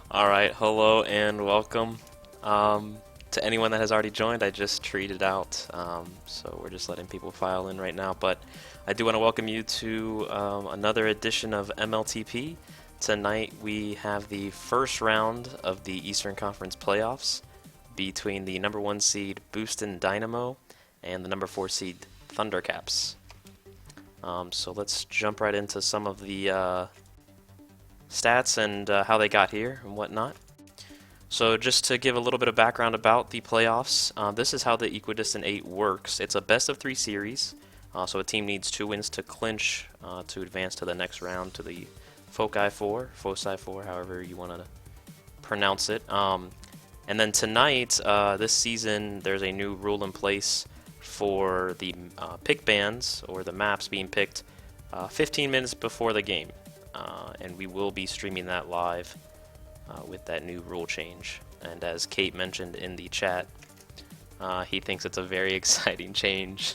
Alright, hello and welcome. To anyone that has already joined, I just tweeted out, so we're just letting people file in right now. But I do want to welcome you to another edition of MLTP. Tonight we have the first round of the Eastern Conference playoffs between the number 1 seed Boostin Dynamo and the number 4 seed Thundercaps. So let's jump right into some of the stats and how they got here and whatnot. So just to give a little bit of background about the playoffs, this is how the Equidistant 8 works. It's a best of 3 series, so a team needs 2 wins to clinch to advance to the next round, to the Foci 4, however you want to pronounce it. And then tonight, this season, there's a new rule in place for the pick bands, or the maps being picked 15 minutes before the game. And we will be streaming that live with that new rule change. And as Kate mentioned in the chat, he thinks it's a very exciting change.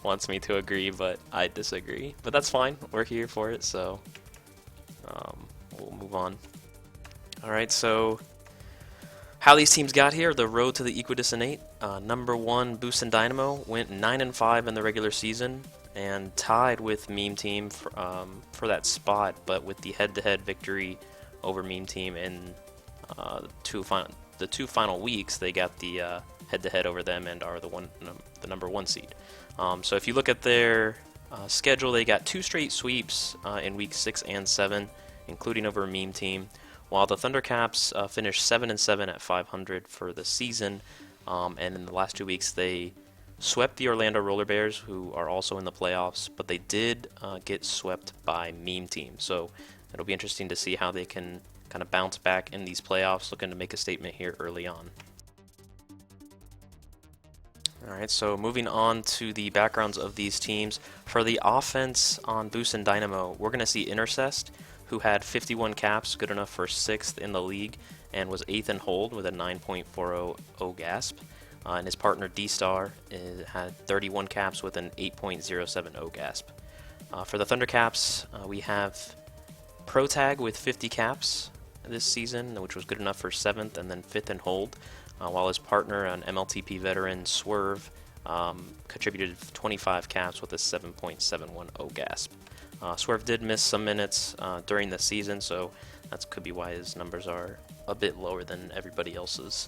Wants me to agree, but I disagree. But that's fine. We're here for it, so we'll move on. Alright, so how these teams got here, the road to the Equidistant 8. Number 1, Boostin Dynamo, went 9-5 in the regular season, and tied with Meme Team for that spot, but with the head-to-head victory over Meme Team in the two final weeks, they got the head-to-head over them and are the number 1 seed. So if you look at their schedule, they got 2 straight sweeps in weeks 6 and 7, including over Meme Team, while the Thundercaps finished 7-7 at 500 for the season, and in the last 2 weeks they swept the Orlando Roller Bears, who are also in the playoffs, but they did get swept by Meme Team. So it'll be interesting to see how they can kind of bounce back in these playoffs, looking to make a statement here early on. Alright, so moving on to the backgrounds of these teams. For the offense on Boostin Dynamo, we're going to see Intercest, who had 51 caps, good enough for 6th in the league, and was 8th in hold with a 9.40 OGASP. And his partner D-Star had 31 caps with an 8.07 OGASP. For the Thundercaps, we have Protag with 50 caps this season, which was good enough for 7th and then 5th in hold, while his partner, an MLTP veteran, Swerve, contributed 25 caps with a 7.71 OGASP. Swerve did miss some minutes during the season, so that could be why his numbers are a bit lower than everybody else's.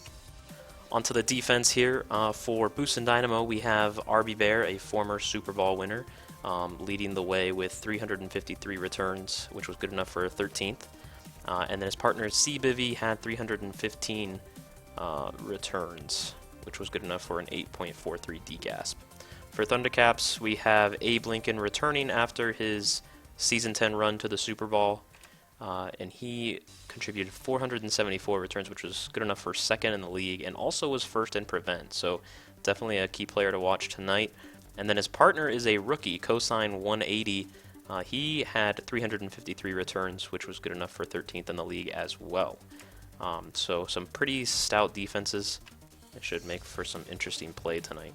Onto the defense here. For Boostin Dynamo, we have RB Bear, a former Super Bowl winner, leading the way with 353 returns, which was good enough for 13th. And then his partner C-Bivy had 315 returns, which was good enough for an 8.43 DGASP. For Thundercaps, we have Abe Lincoln returning after his Season 10 run to the Super Bowl, and he contributed 474 returns, which was good enough for 2nd in the league, and also was 1st in prevent, so definitely a key player to watch tonight. And then his partner is a rookie, Cosine 180, He had 353 returns, which was good enough for 13th in the league as well. So some pretty stout defenses. It should make for some interesting play tonight.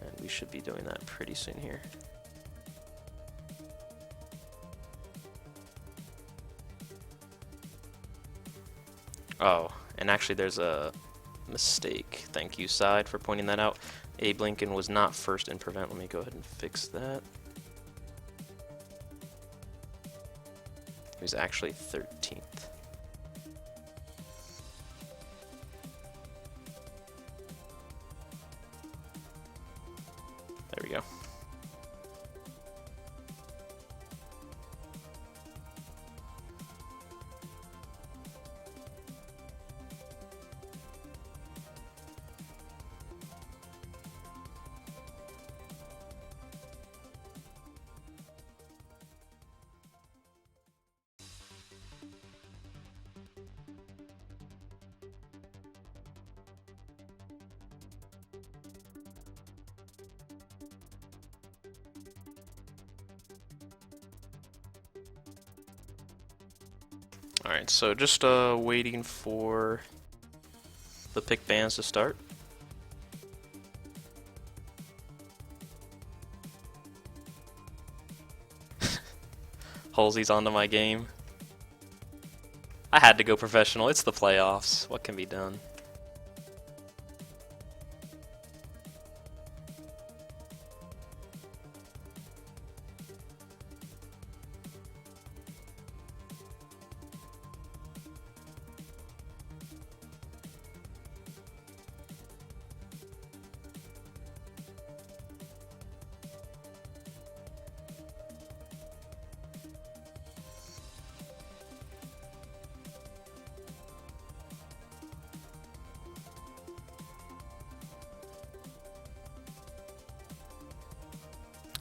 And we should be doing that pretty soon here. Oh, and actually there's a mistake. Thank you, Side, for pointing that out. Abe Lincoln was not first in prevent. Let me go ahead and fix that. He was actually 13th. There we go. Alright, so just waiting for the pick bands to start. Halsey's onto my game. I had to go professional. It's the playoffs. What can be done?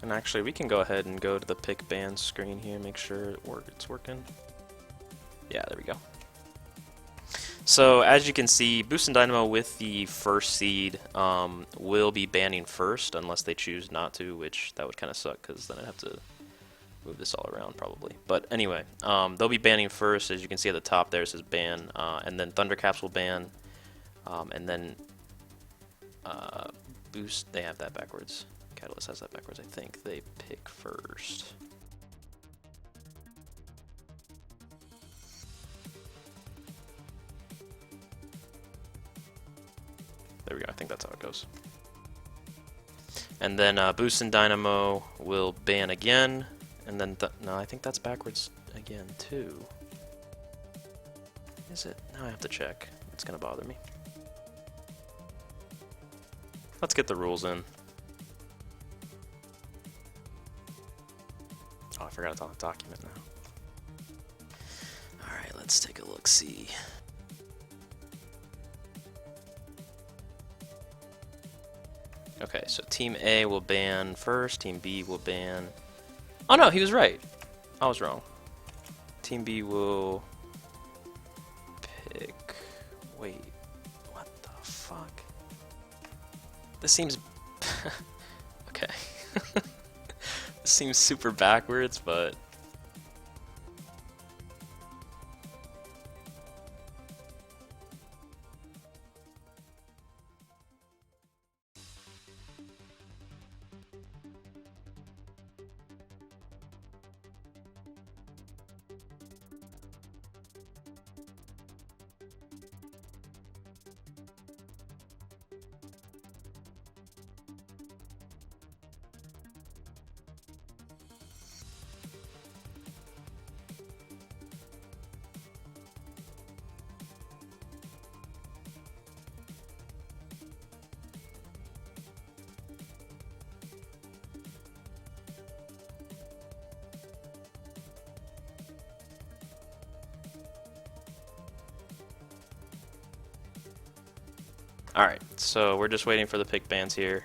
And actually, we can go ahead and go to the pick band screen here, make sure it's working. Yeah, there we go. So as you can see, Boostin Dynamo with the first seed will be banning first unless they choose not to, which that would kind of suck because then I'd have to move this all around probably. But anyway, they'll be banning first. As you can see at the top there, it says ban, and then Thundercaps will ban, and then Boost, they have that backwards. Catalyst has that backwards, I think. They pick first. There we go, I think that's how it goes. And then Boostin Dynamo will ban again, and then, no, I think that's backwards again too. Is it? Now I have to check. It's gonna bother me. Let's get the rules in. Oh, I forgot it's on the document now. Alright, let's take a look-see. Okay, so Team A will ban first, Team B will ban... Oh no, he was right. I was wrong. Team B will pick... Wait, what the fuck? This seems... Okay. This seems super backwards, but... Alright, so we're just waiting for the pick bans here.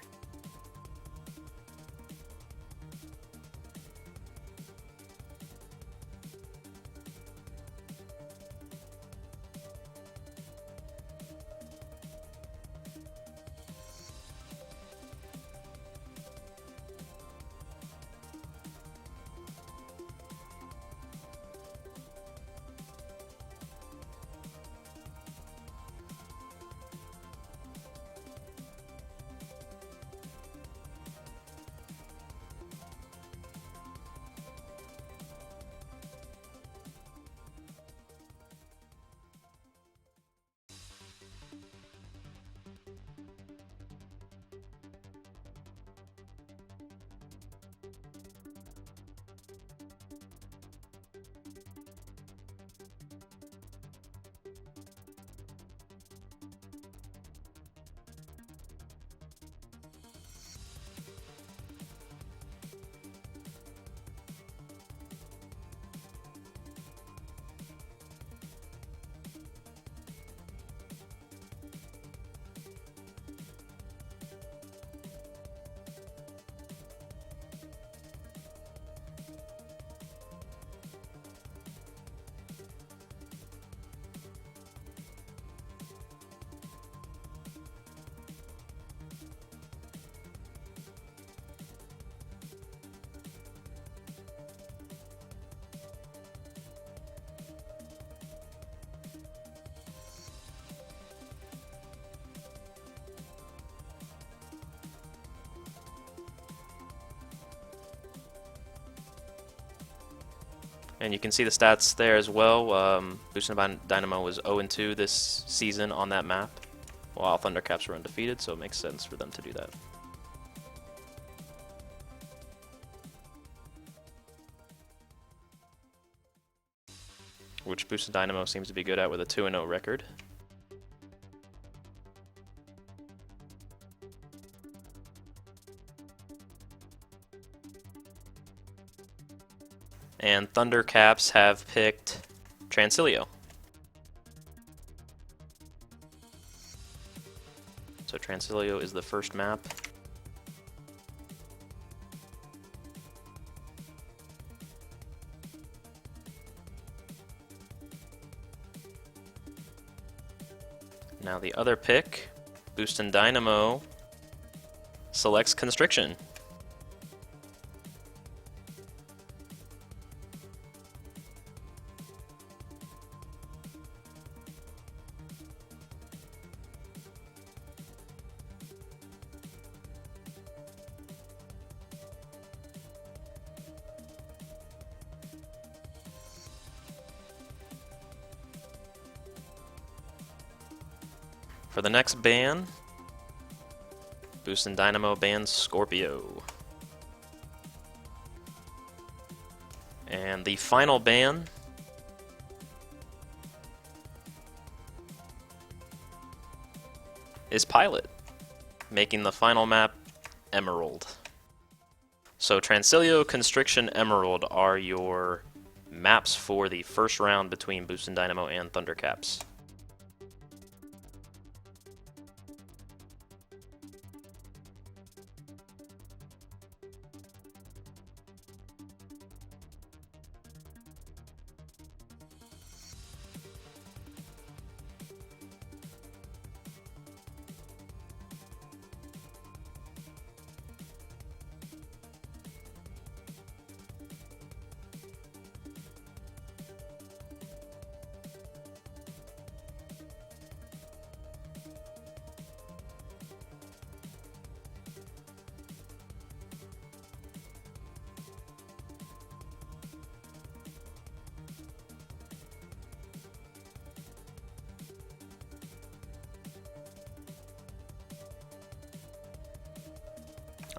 And you can see the stats there as well. Boostin Dynamo was 0-2 this season on that map, while Thundercaps were undefeated, so it makes sense for them to do that. Which Boostin Dynamo seems to be good at with a 2-0 record. And Thundercaps have picked Transilio. So Transilio is the first map. Now the other pick, Boostin Dynamo, selects Constriction. For the next ban, Boostin Dynamo bans Scorpio. And the final ban is Pilot, making the final map Emerald. So Transilio, Constriction, Emerald are your maps for the first round between Boostin Dynamo and Thundercaps.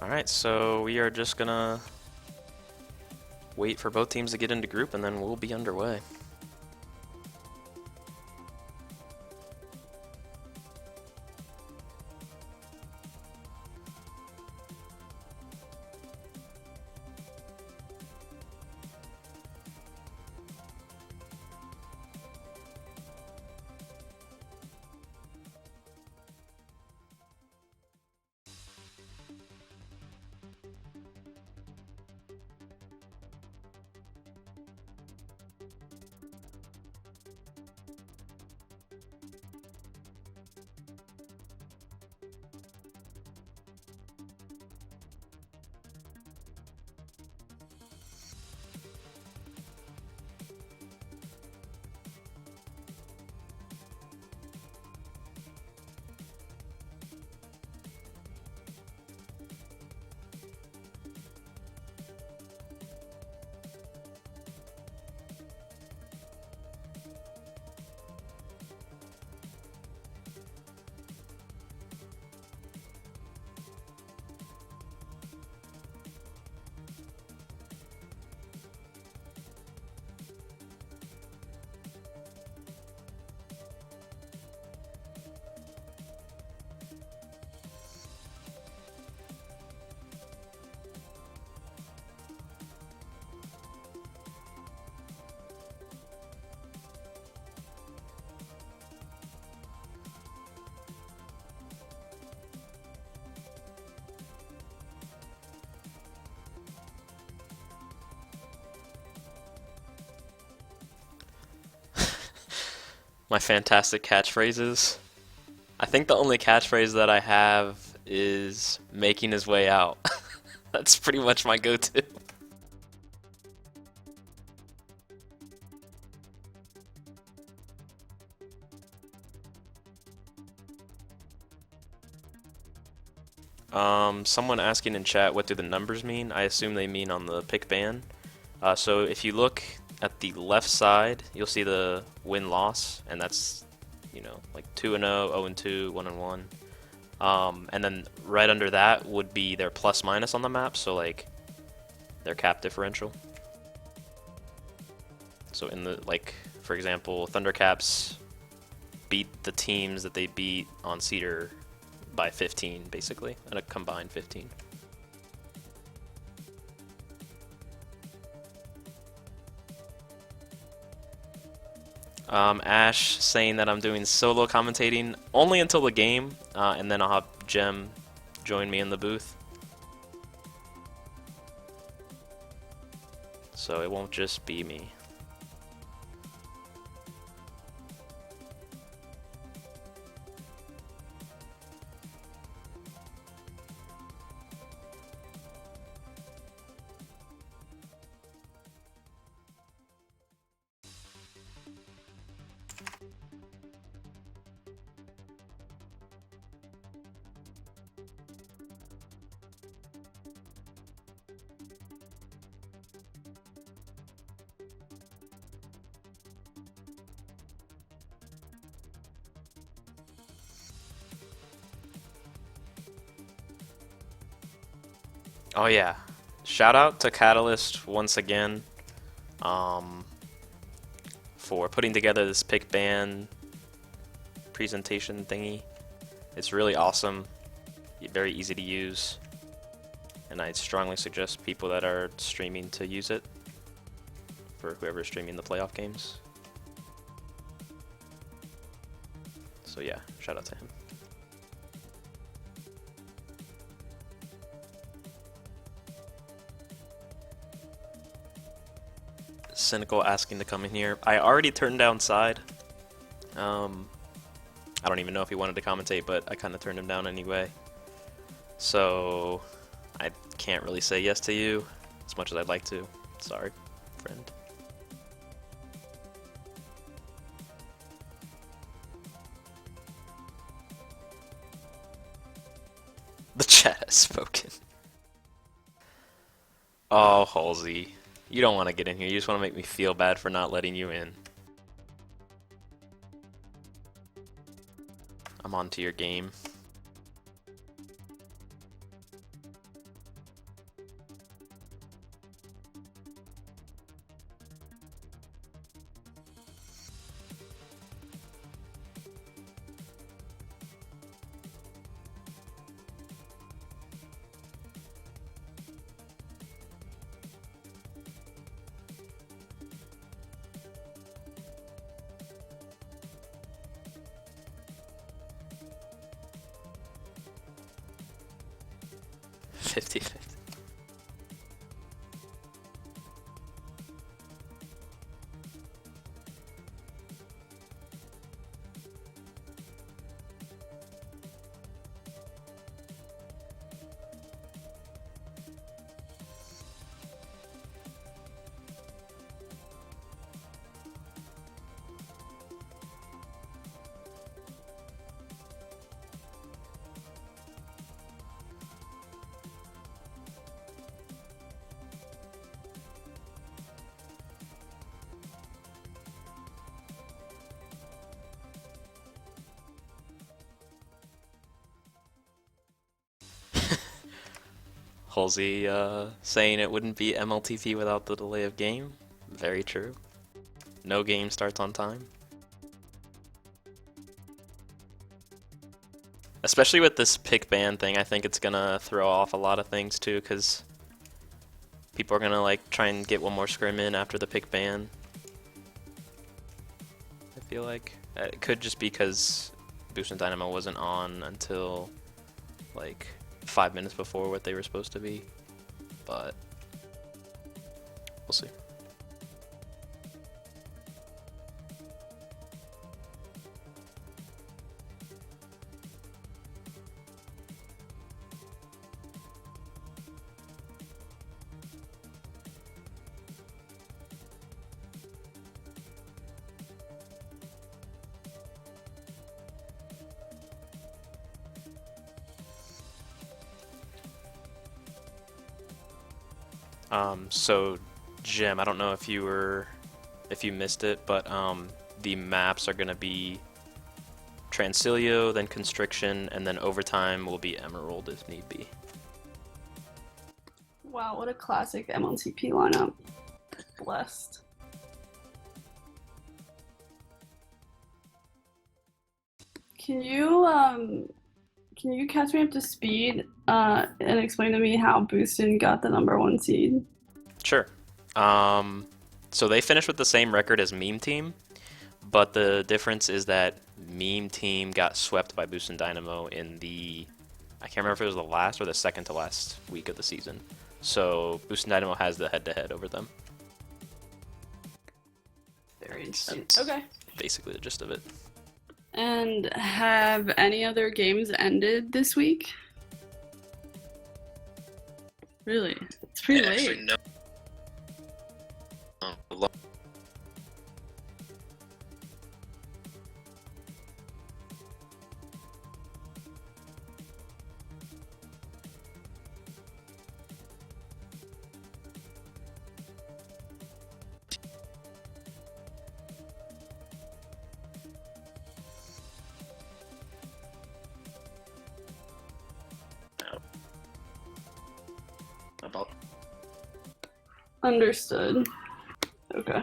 Alright, so we are just gonna wait for both teams to get into group and then we'll be underway. My fantastic catchphrases. I think the only catchphrase that I have is making his way out. That's pretty much my go-to. Someone asking in chat, what do the numbers mean? I assume they mean on the pick ban. So if you look at the left side, you'll see the win-loss, and that's, you know, like 2-0, 0-2, 1-1. And then right under that would be their plus-minus on the map, so like their cap differential. So in the, like, for example, Thundercaps beat the teams that they beat on Cedar by 15, basically, at a combined 15. Ash saying that I'm doing solo commentating only until the game, and then I'll have Jem join me in the booth. So it won't just be me. Oh yeah, shout out to Catalyst once again for putting together this pick ban presentation thingy. It's really awesome, very easy to use, and I strongly suggest people that are streaming to use it for whoever's streaming the playoff games. So yeah, shout out to him. Cynical asking to come in here. I already turned down Side. I don't even know if he wanted to commentate, but I kind of turned him down anyway. So I can't really say yes to you as much as I'd like to. Sorry, friend. The chat has spoken. Oh, Halsey. You don't want to get in here. You just want to make me feel bad for not letting you in. I'm on to your game. Fifty. Halsey saying it wouldn't be MLTP without the delay of game. Very true. No game starts on time. Especially with this pick ban thing, I think it's gonna throw off a lot of things too, because people are gonna like try and get one more scrim in after the pick ban. I feel like it could just be because Boostin Dynamo wasn't on until like 5 minutes before what they were supposed to be, but we'll see. So Jim, I don't know if you were if you missed it, but the maps are going to be Transilio, then Constriction, and then Overtime will be Emerald if need be. Wow, what a classic MLTP lineup. Blessed. Can you catch me up to speed and explain to me how Boostin got the #1 seed? Sure. So they finished with the same record as Meme Team, but the difference is that Meme Team got swept by Boostin Dynamo in the, I can't remember if it was the last or the second to last week of the season. So Boostin Dynamo has the head-to-head over them. Very interesting. Okay. Basically the gist of it. And have any other games ended this week? Really? It's pretty late. Actually, no. About Understood. Okay.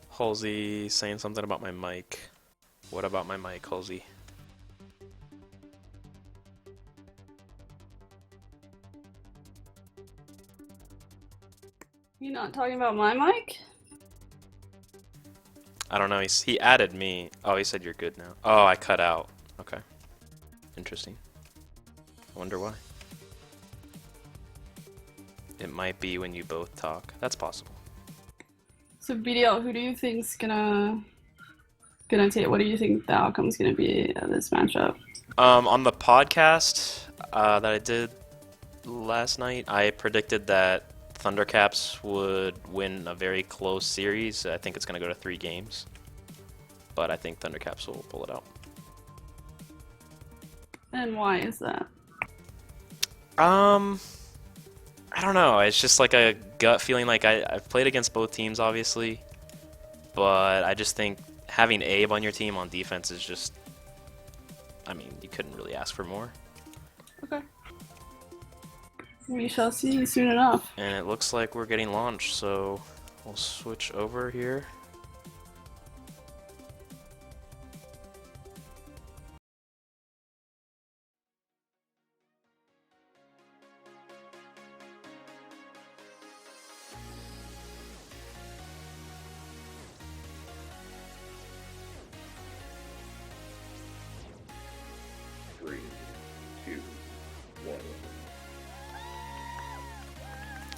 Halsey saying something about my mic. What about my mic, Halsey? You not talking about my mic? I don't know. He added me. Oh, he said you're good now. Oh, I cut out. Okay. Interesting. I wonder why. It might be when you both talk. That's possible. So BDL, who do you think's gonna take? What do you think the outcome's gonna be of this matchup? On the podcast that I did last night, I predicted that Thundercaps would win a very close series. I think it's going to go to 3 games, but I think Thundercaps will pull it out. And why is that? I don't know. It's just like a gut feeling. Like I've played against both teams, obviously, but I just think having Abe on your team on defense is just, I mean, you couldn't really ask for more. Okay. We shall see soon enough. And it looks like we're getting launched, so we'll switch over here.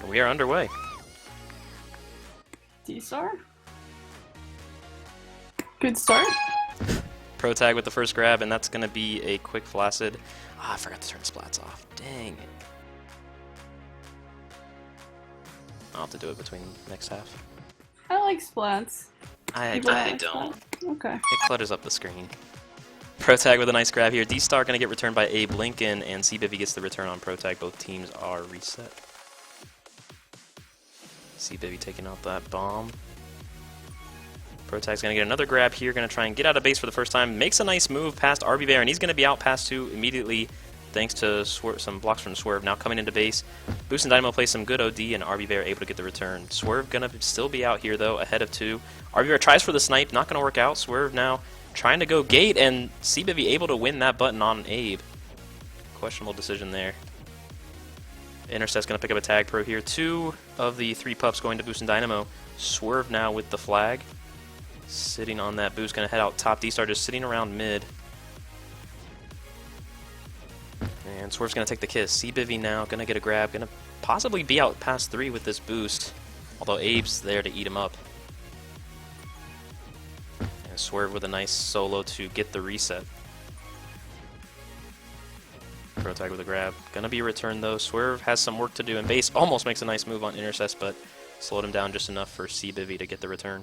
We are underway. D-Star? Good start. Pro tag with the first grab, and that's going to be a quick flaccid. Ah, I forgot to turn splats off. Dang it. I'll have to do it between next half. I like splats. I Like don't. splats? Okay. It clutters up the screen. Pro tag with a nice grab here. D-Star going to get returned by Abe Lincoln, and CBivy gets the return on Pro tag. Both teams are reset. CBivy taking out that bomb. Pro tag's going to get another grab here. Going to try and get out of base for the first time. Makes a nice move past RB Bear, and he's going to be out past 2 immediately thanks to some blocks from Swerve. Now coming into base. Boostin Dynamo plays some good OD, and RB Bear able to get the return. Swerve going to still be out here, though, ahead of 2. RB Bear tries for the snipe. Not going to work out. Swerve now trying to go gate, and CBivy able to win that button on Abe. Questionable decision there. Intercept's going to pick up a tag pro here. 2 of the 3 pups going to Boostin Dynamo. Swerve now with the flag. Sitting on that boost. Going to head out top. D-Star just sitting around mid. And Swerve's going to take the kiss. CBivy now going to get a grab. Going to possibly be out past 3 with this boost. Although Abe's there to eat him up. And Swerve with a nice solo to get the reset. Pro tag with a grab. Gonna be a return though. Swerve has some work to do in base. Almost makes a nice move on intercept, but slowed him down just enough for CBivy to get the return.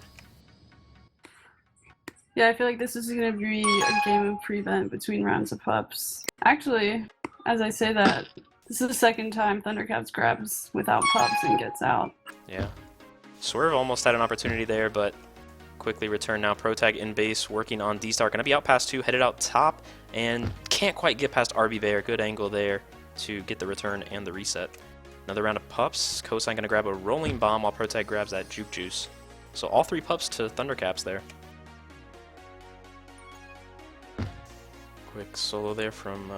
Yeah, I feel like this is going to be a game of prevent between rounds of pups. Actually, as I say that, this is the second time Thundercaps grabs without pups and gets out. Yeah. Swerve almost had an opportunity there, but quickly return now. Protag in base, working on D-Star. Going to be out past 2, headed out top, and can't quite get past RB Bear. Good angle there to get the return and the reset. Another round of pups. Cosine going to grab a rolling bomb while Protag grabs that Juke Juice. So all 3 pups to Thundercaps there. Quick solo there from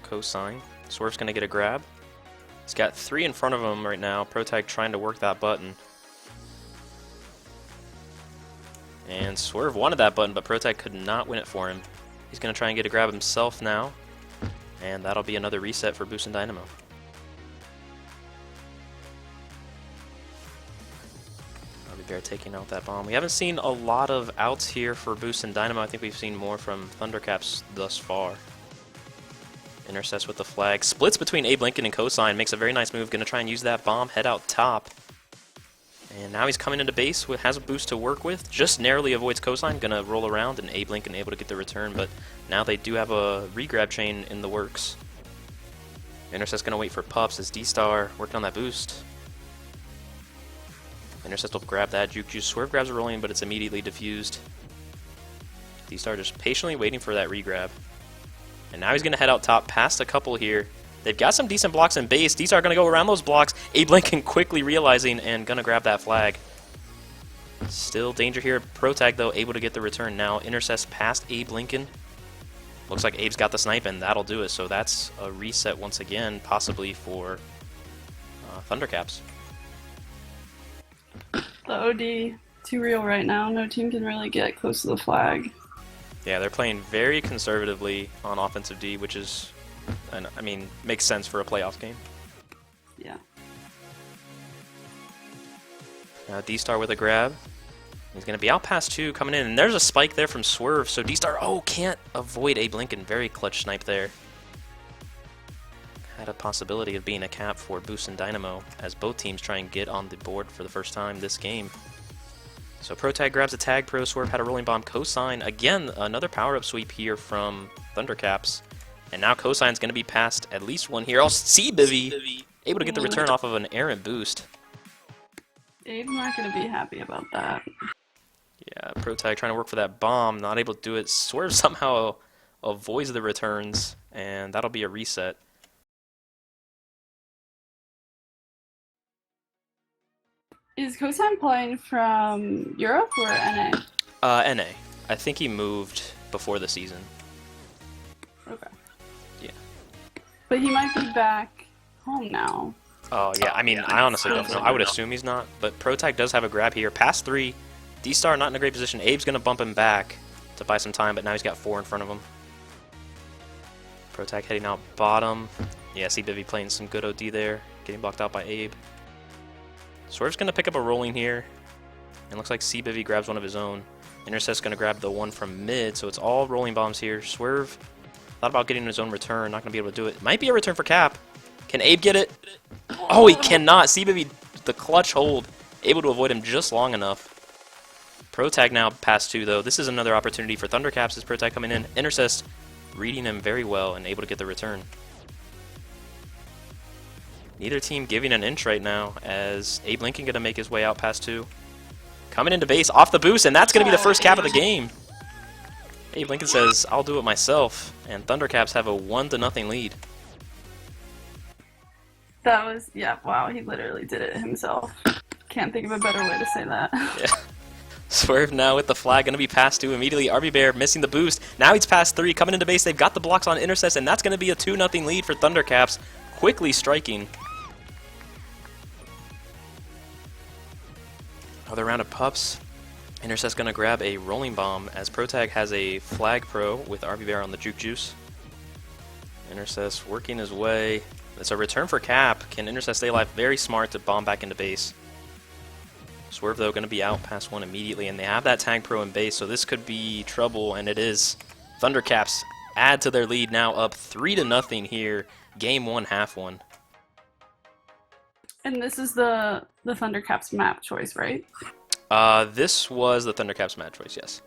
Cosine. Swerve's going to get a grab. He's got 3 in front of him right now. Protag trying to work that button. And Swerve wanted that button, but Protag could not win it for him. He's going to try and get a grab himself now. And that'll be another reset for Boostin Dynamo. Bear taking out that bomb. We haven't seen a lot of outs here for Boostin Dynamo. I think we've seen more from Thundercaps thus far. Intercepts with the flag. Splits between Abe Lincoln and Cosine. Makes a very nice move. Going to try and use that bomb. Head out top. And now he's coming into base. Has a boost to work with. Just narrowly avoids Cosine. Going to roll around, and Abe Lincoln able to get the return. But now they do have a regrab chain in the works. Intercept's going to wait for Pups as D-Star working on that boost. Intercept will grab that. Juke Juice. Swerve grabs a rolling, but it's immediately diffused. D-Star just patiently waiting for that regrab. And now he's going to head out top past a couple here. They've got some decent blocks in base. D-Star going to go around those blocks. Abe Lincoln quickly realizing and going to grab that flag. Still danger here. Protag, though, able to get the return now. Intercepts past Abe Lincoln. Looks like Abe's got the snipe, and that'll do it. So that's a reset once again, possibly for Thundercaps. The OD, too real right now. No team can really get close to the flag. Yeah, they're playing very conservatively on offensive D, which is, I mean, makes sense for a playoff game. Yeah. Now D-Star with a grab. He's going to be out past 2 coming in, and there's a spike there from Swerve, so D-Star, can't avoid Abe Lincoln. Very clutch snipe there. Had a possibility of being a cap for Boostin Dynamo as both teams try and get on the board for the first time this game. So Protag grabs a tag. Pro Swerve had a rolling bomb. Cosine, again, another power-up sweep here from Thundercaps. And now Cosine's going to be past at least one here. C-Bivy able to get the return off of an errant boost. Abe's not going to be happy about that. Yeah, Protag trying to work for that bomb, not able to do it. Swerve somehow avoids the returns, and that'll be a reset. Is Cosine playing from Europe or NA? NA. I think he moved before the season. Okay. Yeah. But he might be back home now. Oh, yeah. I mean, I honestly don't know. I would assume he's not. But Protag does have a grab here. Past 3. D-Star not in a great position. Abe's going to bump him back to buy some time, but now he's got 4 in front of him. Protag heading out bottom. Yeah, C-Bivy playing some good OD there. Getting blocked out by Abe. Swerve's going to pick up a rolling here. And looks like C-Bivy grabs one of his own. Intercept's going to grab the one from mid, so it's all rolling bombs here. Swerve thought about getting his own return. Not going to be able to do it. Might be a return for Cap. Can Abe get it? Oh, he cannot. C-Bivy, the clutch hold, able to avoid him just long enough. Protag now past 2, though. This is another opportunity for Thundercaps as Protag coming in. Intercept reading him very well and able to get the return. Neither team giving an inch right now as Abe Lincoln going to make his way out past 2. Coming into base off the boost, and that's going to be the first cap of the game. Abe Lincoln says, I'll do it myself, and Thundercaps have a 1-0 lead. That was, yeah, wow, he literally did it himself. Can't think of a better way to say that. Yeah. Swerve now with the flag, going to be past 2 immediately. RB Bear missing the boost. Now he's past 3, coming into base. They've got the blocks on intercepts, and that's going to be a 2-0 lead for Thundercaps. Quickly striking. Another round of pups. Intercept's going to grab a rolling bomb as Protag has a flag pro with RB Bear on the Juke Juice. Intercept's working his way. It's a return for Cap. Can Intercept stay alive? Very smart to bomb back into base. Swerve, though, going to be out past 1 immediately, and they have that tag pro in base, so this could be trouble, and it is. Thundercaps add to their lead now, up 3-0 here. Game 1, half 1. And this is the Thundercaps map choice, right? This was the Thundercaps map choice, yes.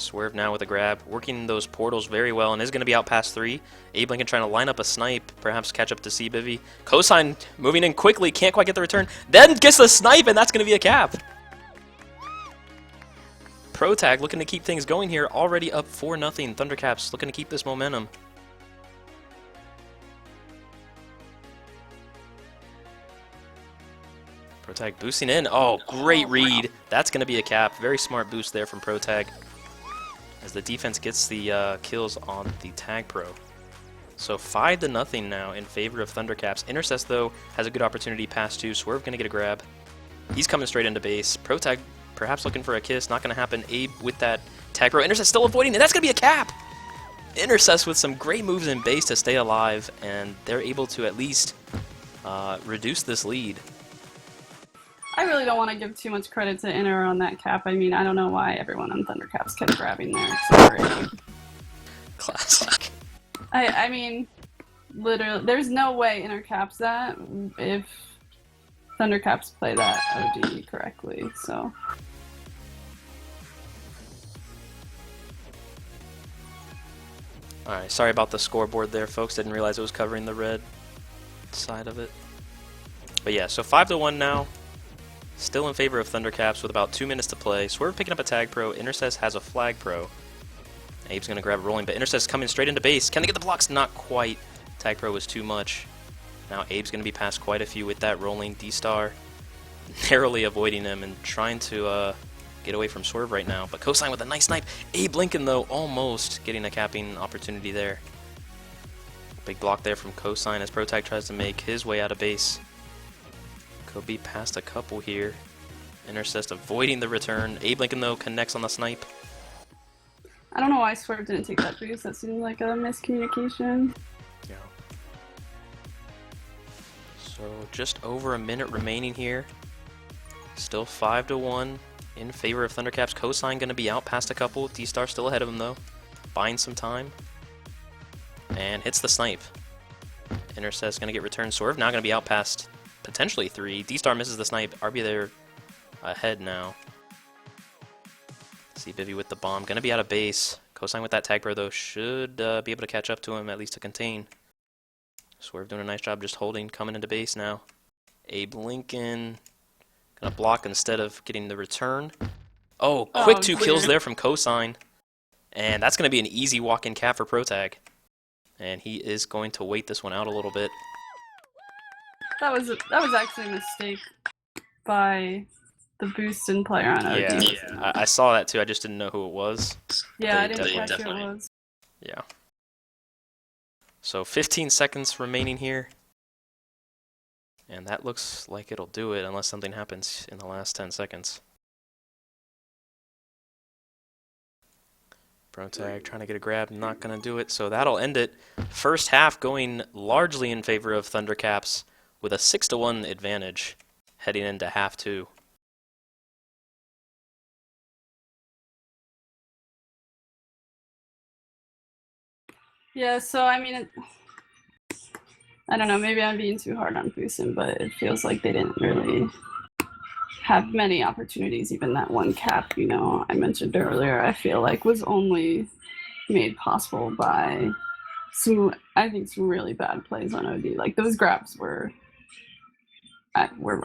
Swerve now with a grab, working those portals very well, and is going to be out past 3. Abe Lincoln trying to line up a snipe, perhaps catch up to CBivvy. Cosine moving in quickly, can't quite get the return, then gets the snipe, and that's going to be a cap. Protag looking to keep things going here, already up 4-0. Thundercaps looking to keep this momentum. Protag boosting in. Oh, great read. That's going to be a cap. Very smart boost there from Protag as the defense gets the kills on the Tag Pro. So 5-0 now in favor of Thundercaps. Intercess, though, has a good opportunity past 2. Swerve going to get a grab. He's coming straight into base. Protag perhaps looking for a kiss. Not going to happen. Abe with that Tag Pro. Intercess still avoiding, and that's going to be a cap! Intercess with some great moves in base to stay alive, and they're able to at least reduce this lead. I really don't want to give too much credit to Inner on that cap. I mean, I don't know why everyone on Thundercaps kept grabbing there. Sorry. Classic. I mean, literally, there's no way Inner caps that if Thundercaps play that OD correctly, so. Alright, sorry about the scoreboard there, folks. Didn't realize it was covering the red side of it. But yeah, so 5-1 now. Still in favor of Thundercaps with about 2 minutes to play. Swerve picking up a Tag Pro. Intercess has a Flag Pro. Abe's going to grab rolling, but Intercess coming straight into base. Can they get the blocks? Not quite. Tag Pro was too much. Now Abe's going to be past quite a few with that rolling. D-Star narrowly avoiding him and trying to get away from Swerve right now. But Cosine with a nice snipe. Abe Lincoln, though, almost getting a capping opportunity there. Big block there from Cosine as Protag tries to make his way out of base. Could be past a couple here. Intercess avoiding the return. Abe Lincoln, though, connects on the snipe. I don't know why Swerve didn't take that boost. That seemed like a miscommunication. Yeah. So just over a minute remaining here. Still 5-1 in favor of Thundercaps. Cosine going to be out past a couple. D-Star still ahead of him, though. Buying some time. And hits the snipe. Intercess going to get returned. Swerve now going to be out past potentially 3. D-Star misses the snipe. RB there ahead now. CBivvy with the bomb. Going to be out of base. Cosine with that Tag Pro, though, should be able to catch up to him, at least to contain. Swerve doing a nice job just holding, coming into base now. Abe Lincoln going to block instead of getting the return. Oh, quick 2 kills there from Cosine. And that's going to be an easy walk-in cap for Protag. And he is going to wait this one out a little bit. That was actually a mistake by the Boostin player on OD. Yeah, I saw that too. I just didn't know who it was. Yeah, I didn't catch who it was. Yeah. So 15 seconds remaining here. And that looks like it'll do it unless something happens in the last 10 seconds. Protag trying to get a grab, not going to do it, so that'll end it. First half going largely in favor of Thundercaps with a 6-1 advantage heading into half 2. Yeah, so I mean, I don't know, maybe I'm being too hard on Boostin, but it feels like they didn't really have many opportunities. Even that one cap, you know, I mentioned earlier, I feel like was only made possible by some really bad plays on OD. Like those grabs were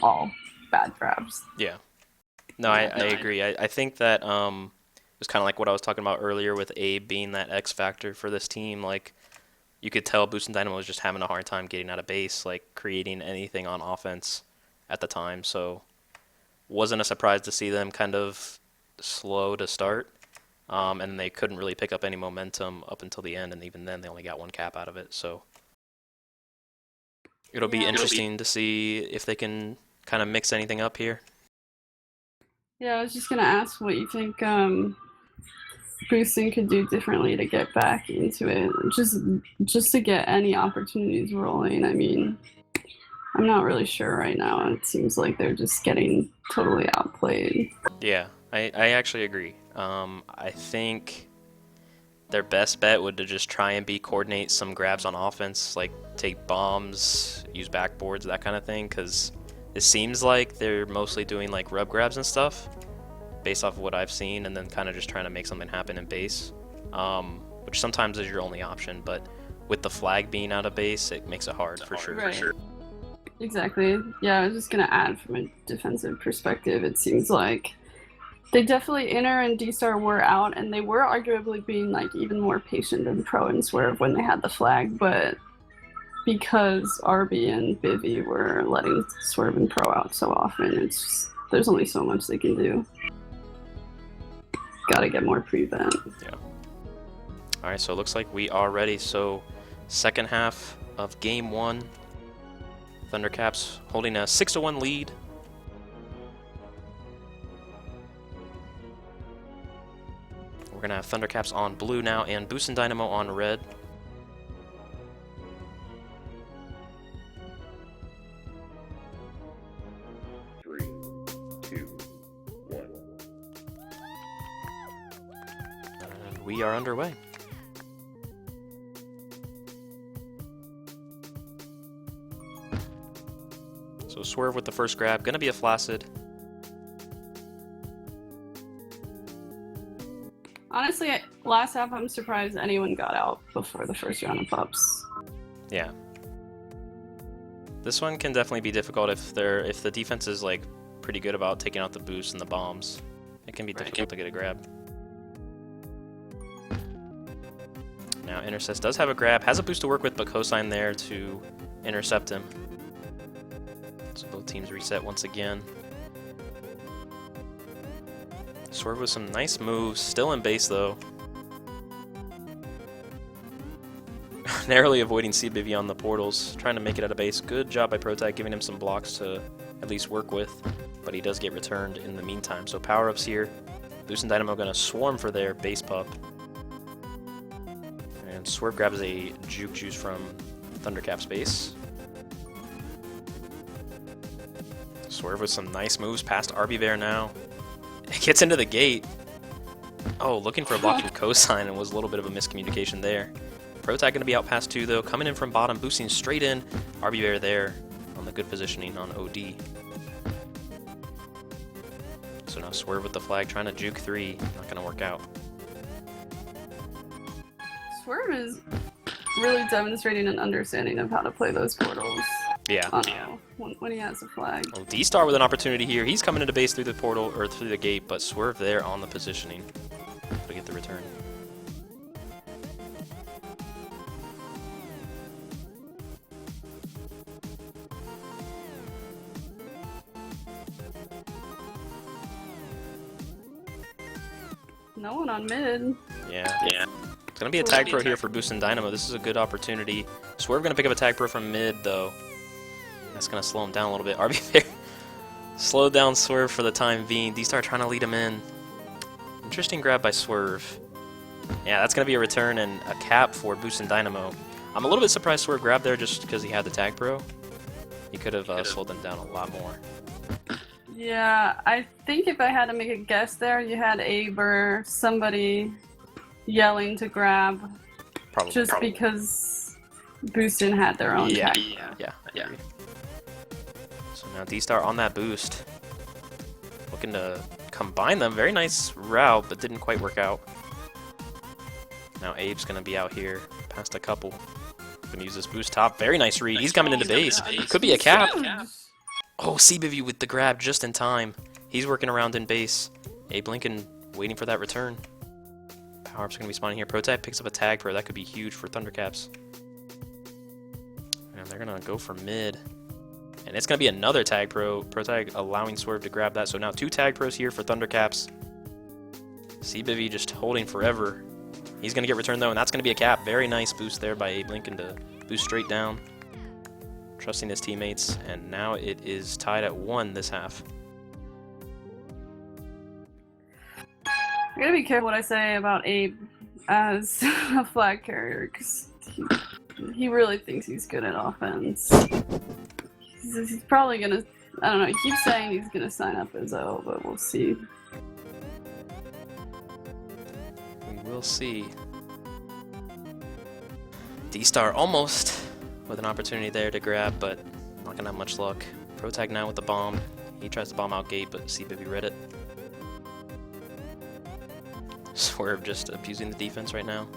all bad grabs. Yeah. No, I agree. I think that it was kind of like what I was talking about earlier with Abe being that X factor for this team. Like, you could tell Boostin Dynamo was just having a hard time getting out of base, like creating anything on offense at the time. So, wasn't a surprise to see them kind of slow to start, and they couldn't really pick up any momentum up until the end. And even then, they only got one cap out of it. So, it'll be interesting to see if they can kind of mix anything up here. Yeah, I was just gonna ask what you think Boostin could do differently to get back into it, just to get any opportunities rolling. I mean, I'm not really sure right now. It seems like they're just getting totally outplayed. Yeah, I actually agree. I think their best bet would to just try and coordinate some grabs on offense, like take bombs, use backboards, that kind of thing, because it seems like they're mostly doing like rub grabs and stuff, based off of what I've seen, and then kind of just trying to make something happen in base, which sometimes is your only option, but with the flag being out of base, it makes it hard for sure. Right. Exactly. Yeah, I was just gonna add from a defensive perspective, it seems like they definitely Inner and D-Star were out, and they were arguably being like even more patient than Pro and Swerve when they had the flag, but because RB and Bivy were letting Swerve and Pro out so often, it's just, there's only so much they can do. Gotta get more prevent. Yeah. Alright, so it looks like we are ready. So second half of game 1. Thundercaps holding a 6-1 lead. We're gonna have Thundercaps on blue now and Boostin Dynamo on red. We are underway. So Swerve with the first grab, gonna be a Flaccid. Honestly, last half I'm surprised anyone got out before the first round of pups. Yeah. This one can definitely be difficult if the defense is like pretty good about taking out the boosts and the bombs. It can be difficult to get a grab. Now Intercess does have a grab, has a boost to work with, but Cosine there to intercept him. So both teams reset once again. Swerve with some nice moves, still in base though. Narrowly avoiding C-Bivy on the portals, trying to make it out of base. Good job by Protag, giving him some blocks to at least work with, but he does get returned in the meantime. So power-ups here. Boostin Dynamo gonna swarm for their base pup. And Swerve grabs a Juke Juice from Thundercaps base. Swerve with some nice moves past RB Bear now. It gets into the gate. Oh, looking for a block from Cosine, and was a little bit of a miscommunication there. Protag gonna be out past 2 though, coming in from bottom, boosting straight in. RB Bear there on the good positioning on OD. So now Swerve with the flag, trying to juke 3, not gonna work out. Swerve is really demonstrating an understanding of how to play those portals. Yeah. When he has a flag. Well, D-Star with an opportunity here. He's coming into base through the portal, or through the gate, but Swerve there on the positioning to get the return. No one on mid. Yeah. It's gonna be a tag pro here for Boostin Dynamo. This is a good opportunity. Swerve gonna pick up a tag pro from mid though. That's gonna slow him down a little bit. RB Bear slowed down Swerve for the time being. D-Star trying to lead him in. Interesting grab by Swerve. Yeah, that's gonna be a return and a cap for Boostin Dynamo. I'm a little bit surprised Swerve grabbed there just because he had the tag pro. He could have slowed them down a lot more. Yeah, I think if I had to make a guess there, you had Aber, somebody yelling to grab. Probably. Because Boostin had their own tag. Yeah. So now D-Star on that boost. Looking to combine them. Very nice route, but didn't quite work out. Now Abe's going to be out here past a couple. Going to use this boost top. Very nice read. He's coming into base. Could be a cap. Oh, C-Bivy with the grab just in time. He's working around in base. Abe Lincoln waiting for that return. Power-up's going to be spawning here. Protag picks up a tag pro. That could be huge for Thundercaps. And they're going to go for mid. And it's going to be another tag pro. Protag allowing Swerve to grab that. So now 2 tag pros here for Thundercaps. C-Bivy just holding forever. He's going to get returned though, and that's going to be a cap. Very nice boost there by Abe Lincoln to boost straight down. Trusting his teammates, and now it is tied at 1 this half. I gotta be careful what I say about Abe as a flag carrier, because he really thinks he's good at offense. He's probably gonna, I don't know, he keeps saying he's gonna sign up as O, but we'll see. We will see. D-Star almost with an opportunity there to grab, but not gonna have much luck. Protag now with the bomb. He tries to bomb out gate, but C-Bivy read it. Swerve just abusing the defense right now.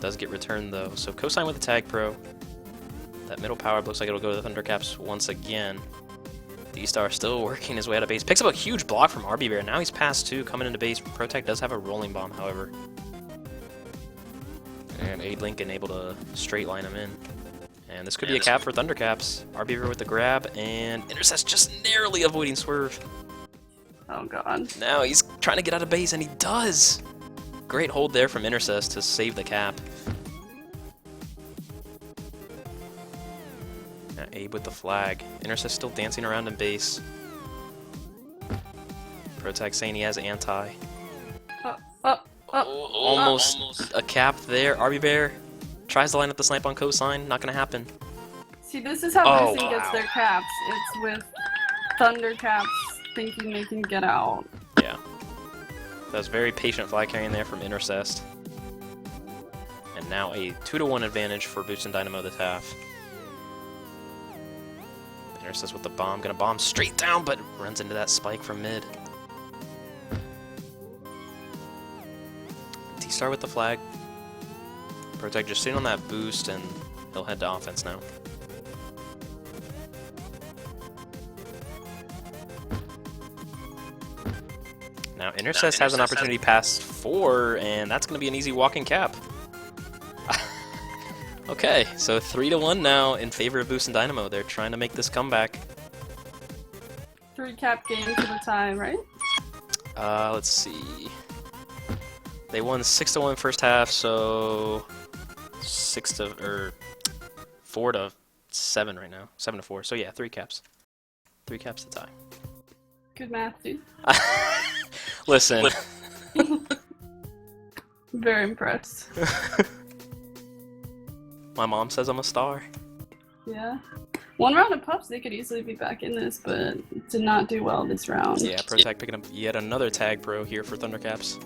Does get returned though, so Cosine with the tag pro. That middle power looks like it'll go to the Thundercaps once again. D-Star still working his way out of base. Picks up a huge block from RB Bear. Now he's past 2, coming into base. Protag does have a rolling bomb, however. And Abe Lincoln able to straight line him in. And this could be a cap for Thundercaps. RB Bear with the grab, and Intercess just narrowly avoiding Swerve. Oh god. Now he's trying to get out of base, and he does! Great hold there from Intercess to save the cap. Now Abe with the flag. Intercess still dancing around in base. Protag saying he has anti. Almost a cap there. RB Bear tries to line up the snipe on Cosine. Not gonna happen. See, this is how Boostin gets their caps. It's with Thundercaps thinking they can get out. Yeah. That was very patient flag carrying there from Intercest. And now a 2-to-1 advantage for Boostin Dynamo this half. Intercest with the bomb. Gonna bomb straight down, but runs into that spike from mid. T-Star with the flag. Protect just sitting on that boost, and he'll head to offense now. Now Intercess has an opportunity past 4, and that's going to be an easy walking cap. Okay, so 3-to-1 now in favor of Boostin Dynamo. They're trying to make this comeback. 3 cap game to the tie, right? Let's see. They won 6-to-1 first half, so 4-to-7 right now. 7-to-4. So yeah, 3 caps. 3 caps to tie. Good math, dude. Listen. Very impressed. My mom says I'm a star. Yeah. 1 round of pups, they could easily be back in this, but did not do well this round. Yeah, Protag picking up yet another tag pro here for Thundercaps.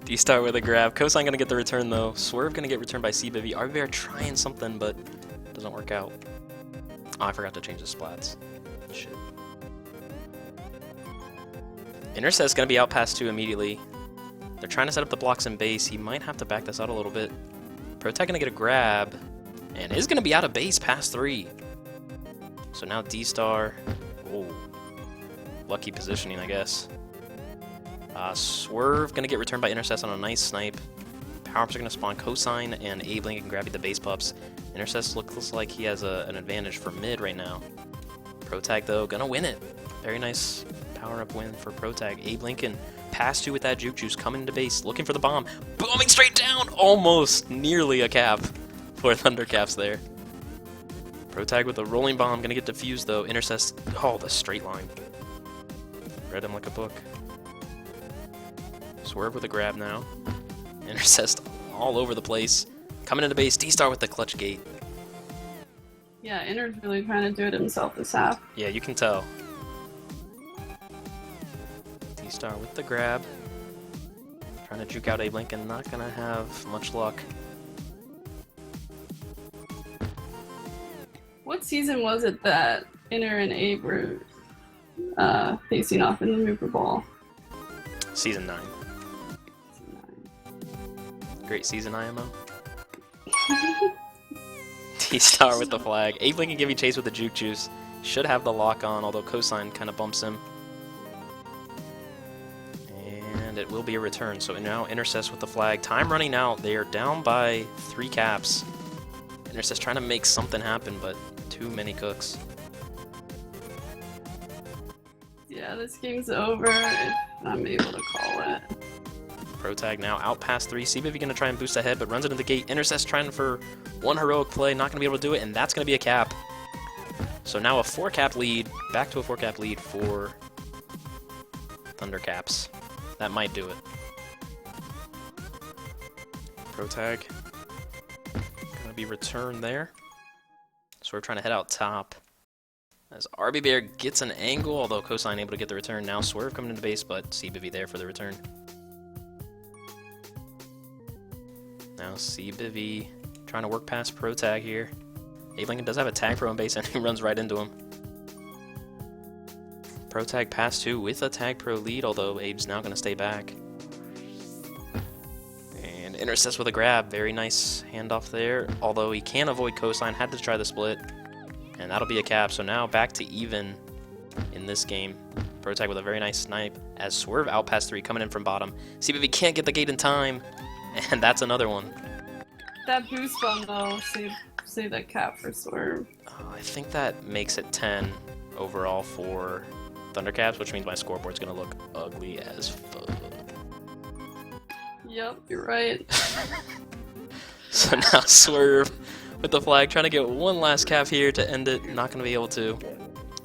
D-Star with a grab. Cosine gonna get the return though. Swerve gonna get returned by CBV. RBR trying something, but doesn't work out. Oh, I forgot to change the splats. Shit. Intercess gonna be out past 2 immediately. They're trying to set up the blocks in base. He might have to back this out a little bit. Protect gonna get a grab, and is gonna be out of base past 3. So now D-Star. Oh, lucky positioning, I guess. Swerve gonna get returned by Intercess on a nice snipe. Power-ups are gonna spawn Cosine, and Abe Lincoln can grab the base pups. Intercess looks like he has an advantage for mid right now. Protag though gonna win it. Very nice power-up win for Protag. Abe Lincoln past 2 with that juke juice, coming into base, looking for the bomb, booming straight down, almost nearly a cap for Thundercaps there. Protag with a rolling bomb, gonna get defused though. Intercess, oh, the straight line. Read him like a book. Swerve with a grab now. Intercess all over the place. Coming into base, D-Star with the clutch gate. Yeah, Inter's really trying to do it himself this half. Yeah, you can tell. D-Star with the grab. Trying to juke out Abe Lincoln, not gonna have much luck. What season was it that Inter and Abe were facing off in the Mooper Ball? Season 9. Great season, IMO. T-Star with the flag. Abe Lincoln giving chase with the juke juice. Should have the lock on, although Cosine kind of bumps him. And it will be a return. So now Intercess with the flag. Time running out. They are down by 3 caps. Intercess trying to make something happen, but too many cooks. Yeah, this game's over if I'm able to call it. Protag now out past 3. CBV gonna try and boost ahead, but runs into the gate. Intercess trying for 1 heroic play, not gonna be able to do it, and that's gonna be a cap. So now a 4-cap lead, back to a 4-cap lead for Thundercaps. That might do it. Protag gonna be returned there. So we're trying to head out top. As RB Bear gets an angle, although Cosine able to get the return. Now Swerve coming into base, but Cbivvy there for the return. Now Cbivvy trying to work past Pro Tag here. Abe Lincoln does have a Tag Pro in base and he runs right into him. Pro Tag pass 2 with a Tag Pro lead, although Abe's now going to stay back. And intercepts with a grab. Very nice handoff there, although he can avoid Cosine. Had to try the split. And that'll be a cap. So now back to even in this game. Pro Tag with a very nice snipe as Swerve out past 3 coming in from bottom. Cbivvy can't get the gate in time. And that's another one. That boost bomb though, save that cap for Swerve. I think that makes it 10 overall for Thundercaps, which means my scoreboard's gonna look ugly as fuck. Yep, you're right. So now Swerve with the flag, trying to get one last cap here to end it. Not gonna be able to.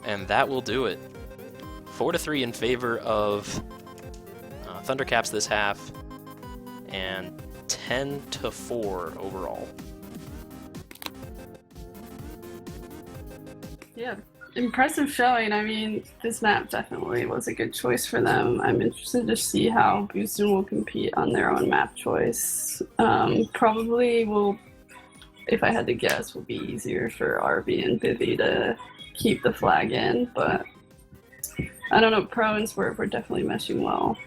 And that will do it. 4-3 in favor of Thundercaps this half. And 10-4 overall. Yeah, impressive showing. I mean, this map definitely was a good choice for them. I'm interested to see how Boostin will compete on their own map choice. Probably will, if I had to guess, will be easier for RB and Bivvy to keep the flag in, but I don't know, Pro and Swerve were definitely meshing well.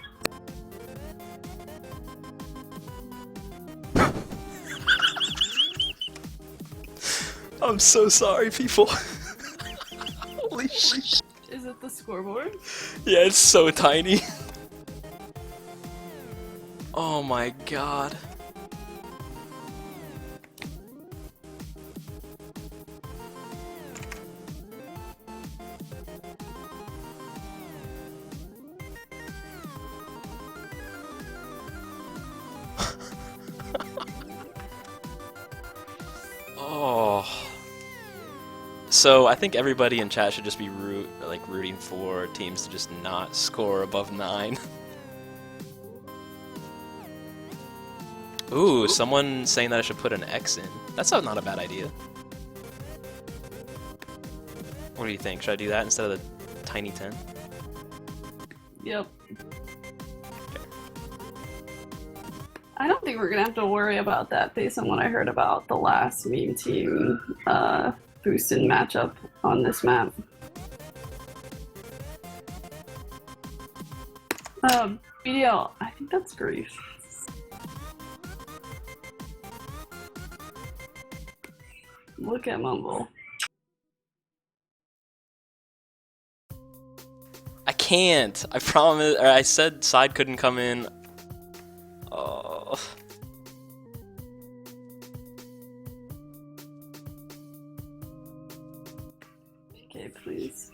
I'm so sorry, people. Holy shit. Is it the scoreboard? Yeah, it's so tiny. Oh my god. Oh. So I think everybody in chat should just be rooting for teams to just not score above 9. Ooh, someone saying that I should put an X in. That's not a bad idea. What do you think? Should I do that instead of the tiny 10? Yep. I don't think we're gonna have to worry about that based on what I heard about the last meme team Boostin matchup on this map. BDL, I think that's grief. Look at Mumble. I can't. I promise. Or I said side couldn't come in. Oh. Okay, please.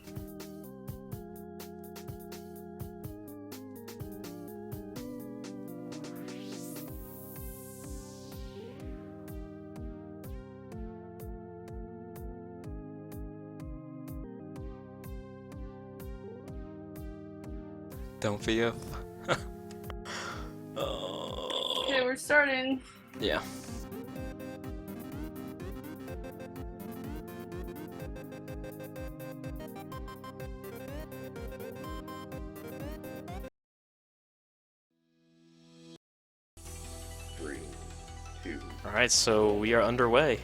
Don't be up. Okay, we're starting. Yeah. Alright, so we are underway.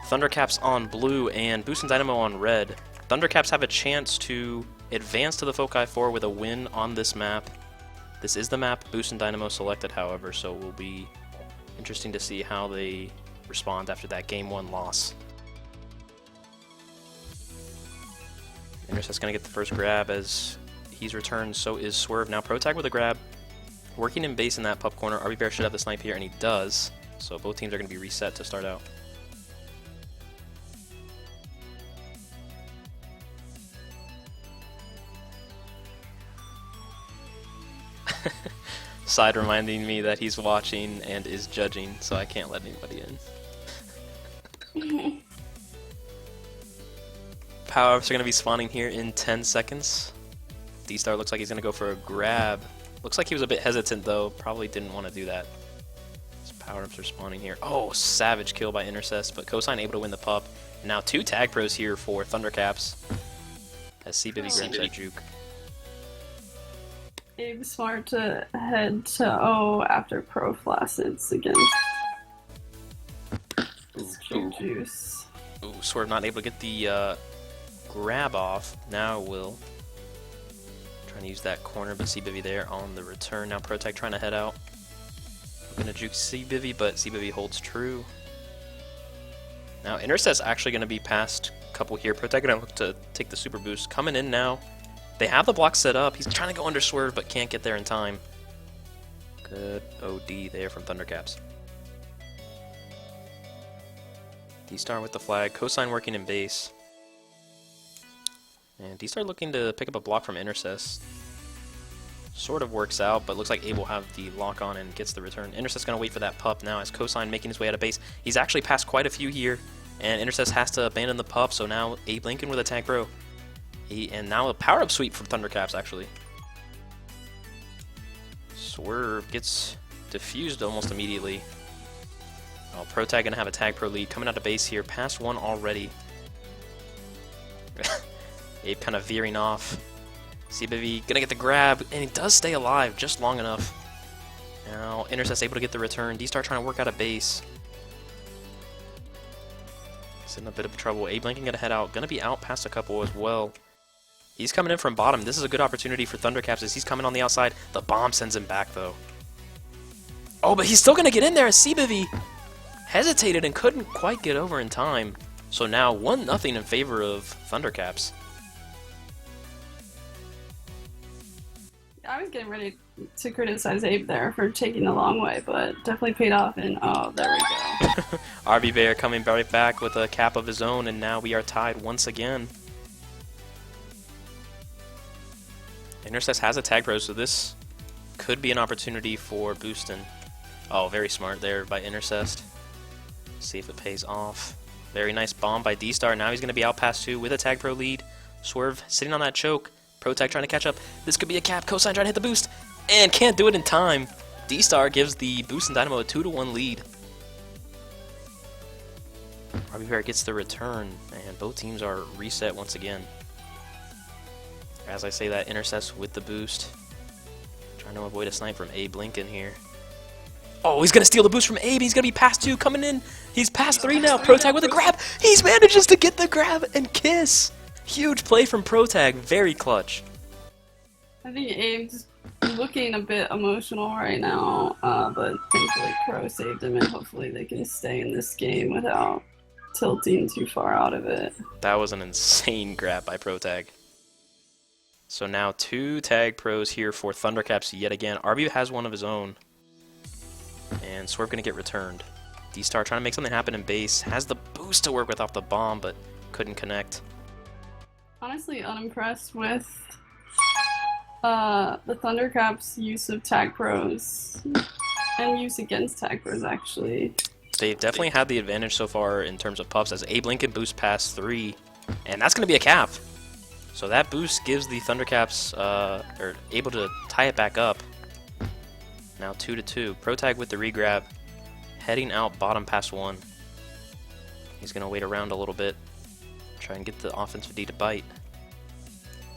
Thundercaps on blue and Boostin Dynamo on red. Thundercaps have a chance to advance to the Foci 4 with a win on this map. This is the map Boostin Dynamo selected, however, so it will be interesting to see how they respond after that Game 1 loss. Intercept's going to get the first grab as he's returned, so is Swerve. Now Pro Tag with a grab. Working in base in that pup corner. RB Bear should have the snipe here, and he does. So both teams are going to be reset to start out. Side reminding me that he's watching and is judging, so I can't let anybody in. Power-ups are going to be spawning here in 10 seconds. D-Star looks like he's going to go for a grab. Looks like he was a bit hesitant though, probably didn't want to do that. His power-ups are spawning here. Oh, savage kill by Intercess, but Cosine able to win the pup. Now 2 tag pros here for Thundercaps as CBV grabs that juke. Abe's smart to head to O after Pro Flacids against Juice. Ooh, Swerve not able to get the grab off. Now will. Trying to use that corner, but CBV there on the return. Now Protect trying to head out. Gonna juke CBV, but CBV holds true. Now Intercet's actually gonna be past a couple here. Protect gonna look to take the super boost. Coming in now. They have the block set up. He's trying to go under Swerve, but can't get there in time. Good OD there from Thundercaps. D-Star with the flag. Cosine working in base. And D-Star looking to pick up a block from Intercess. Sort of works out, but looks like Abe will have the lock on and gets the return. Intercess going to wait for that pup now as Cosine making his way out of base. He's actually passed quite a few here, and Intercess has to abandon the pup, so now Abe Lincoln with a tag pro. And now a power-up sweep from Thundercaps, actually. Swerve gets diffused almost immediately. Oh, Protag gonna have a tag pro lead. Coming out of base here, past 1 already. Abe kind of veering off. CBV gonna get the grab, and he does stay alive just long enough. Now, Intercess able to get the return. D-Star trying to work out of base. He's in a bit of trouble. Abe Lincoln gonna head out. Gonna be out past a couple as well. He's coming in from bottom. This is a good opportunity for Thundercaps as he's coming on the outside. The bomb sends him back, though. Oh, but he's still going to get in there as CBV hesitated and couldn't quite get over in time. So now 1-0 in favor of Thundercaps. I was getting ready to criticize Abe there for taking the long way, but definitely paid off, and oh, there we go. RB Bear coming right back with a cap of his own, and now we are tied once again. Intercess has a tag pro, so this could be an opportunity for Boostin. Oh, very smart there by Intercess. See if it pays off. Very nice bomb by D-Star. Now he's going to be out past 2 with a tag pro lead. Swerve sitting on that choke. Protag trying to catch up. This could be a cap. Cosine trying to hit the boost. And can't do it in time. D-Star gives the Boostin Dynamo a 2-1 lead. RB Bear gets the return, and both teams are reset once again. As I say that, Intercess with the boost. Trying to avoid a snipe from Abe Lincoln here. Oh, he's going to steal the boost from Abe. He's going to be past 2, coming in. He's past 3 now. Protag with a grab. He manages to get the grab and kiss. Huge play from Protag. Very clutch. I think Abe's looking a bit emotional right now, but thankfully Pro saved him, and hopefully they can stay in this game without tilting too far out of it. That was an insane grab by Protag. So now 2 tag pros here for Thundercaps yet again. RB has one of his own. And Swerve going to get returned. D-Star trying to make something happen in base. Has the boost to work with off the bomb, but couldn't connect. Honestly unimpressed with the Thundercaps' use of tag pros. And use against tag pros, actually. They've definitely had the advantage so far in terms of pups as Abe Lincoln boosts past 3. And that's going to be a cap. So that boost gives the Thundercaps, are able to tie it back up. Now 2-2. Protag with the regrab, heading out bottom past 1. He's going to wait around a little bit, try and get the offensive D to bite.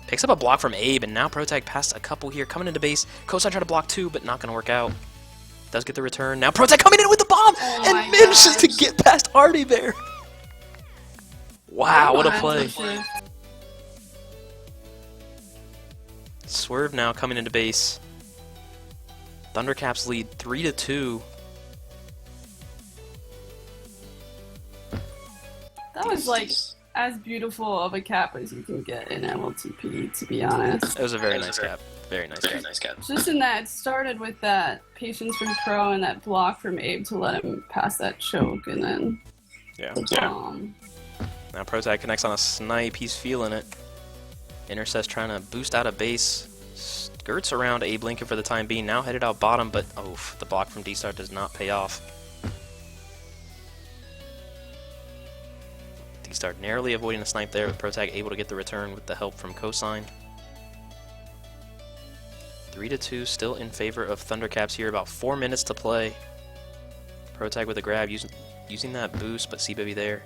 Picks up a block from Abe, and now Protag past a couple here, coming into base. Cosine trying to block 2, but not going to work out. Does get the return. Now Protag coming in with the bomb, and manages to get past Artie there. Wow, what a play. Swerve now coming into base. Thundercaps lead 3-2. That was like as beautiful of a cap as you can get in MLTP, to be honest. It was a very nice cap. Very nice cap. Just in that, it started with that patience from Pro and that block from Abe to let him pass that choke, and then the bomb. Now Protag connects on a snipe. He's feeling it. Intercess trying to boost out of base. Skirts around Abe Lincoln for the time being. Now headed out bottom, but the block from D-Star does not pay off. D-Star narrowly avoiding a snipe there, with Protag able to get the return with the help from Cosine. 3-2, still in favor of Thundercaps here. About 4 minutes to play. Protag with a grab, using that boost, but CBV there.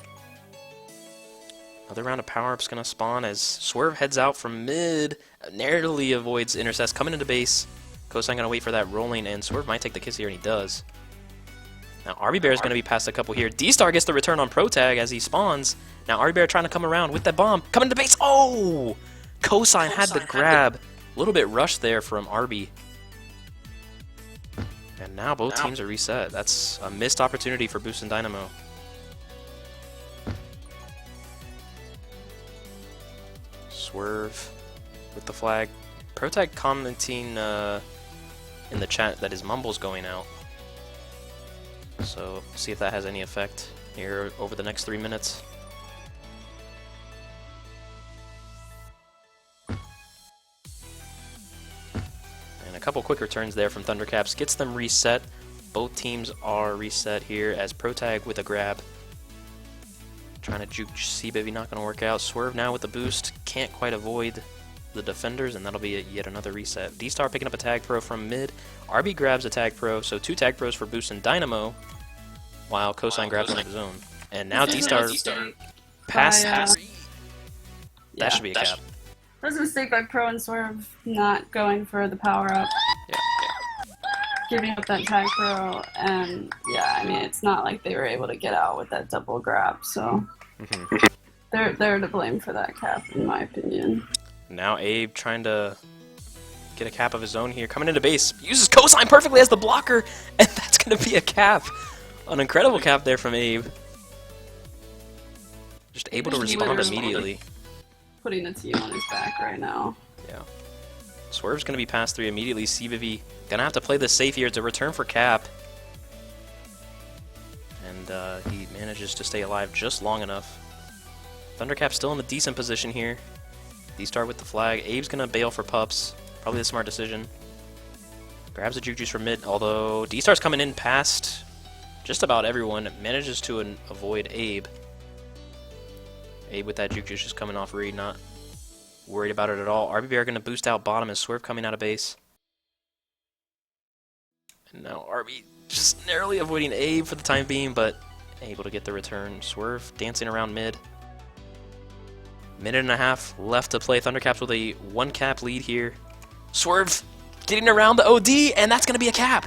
Another round of power-ups gonna spawn as Swerve heads out from mid, narrowly avoids intercept, coming into base. Cosine gonna wait for that rolling, and Swerve might take the kiss here, and he does. Now RB Bear is gonna be past a couple here. D-Star gets the return on Pro Tag as he spawns. Now RB Bear trying to come around with that bomb, coming into base. Oh! Cosine had the grab. A little bit rushed there from RB. And now both teams are reset. That's a missed opportunity for Boostin Dynamo. Swerve with the flag. Protag commenting in the chat that his mumble's going out. So see if that has any effect here over the next 3 minutes. And a couple quick returns there from Thundercaps gets them reset. Both teams are reset here as Protag with a grab. Trying to juke C-Baby, not going to work out. Swerve now with the boost, can't quite avoid the defenders, and that'll be yet another reset. D-Star picking up a tag pro from mid. RB grabs a tag pro, so 2 tag pros for Boostin Dynamo, while Cosine grabs one of his own. And now D-Star pass. That should be a cap. That was a mistake by Pro and Swerve not going for the power-up. Yeah. Giving up that tag pro, and yeah, I mean, it's not like they were able to get out with that double grab, so they're to blame for that cap, in my opinion. Now Abe trying to get a cap of his own here, coming into base, uses Cosine perfectly as the blocker, and that's going to be a cap. An incredible cap there from Abe. Just able to respond immediately. Putting the team on his back right now. Yeah. Swerve's going to be past 3 immediately. C-Vivi gonna have to play this safe here to return for cap. And he manages to stay alive just long enough. Thundercap's still in a decent position here. D-Star with the flag. Abe's gonna bail for pups. Probably the smart decision. Grabs a juke juice from mid, although D-Star's coming in past just about everyone. Manages to avoid Abe. Abe with that juke juice just coming off read, not worried about it at all. RB Bear gonna boost out bottom as Swerve coming out of base. And now RB just narrowly avoiding Abe for the time being, but able to get the return. Swerve dancing around mid. Minute and a half left to play. Thundercaps with a 1 cap lead here. Swerve getting around the OD, and that's going to be a cap.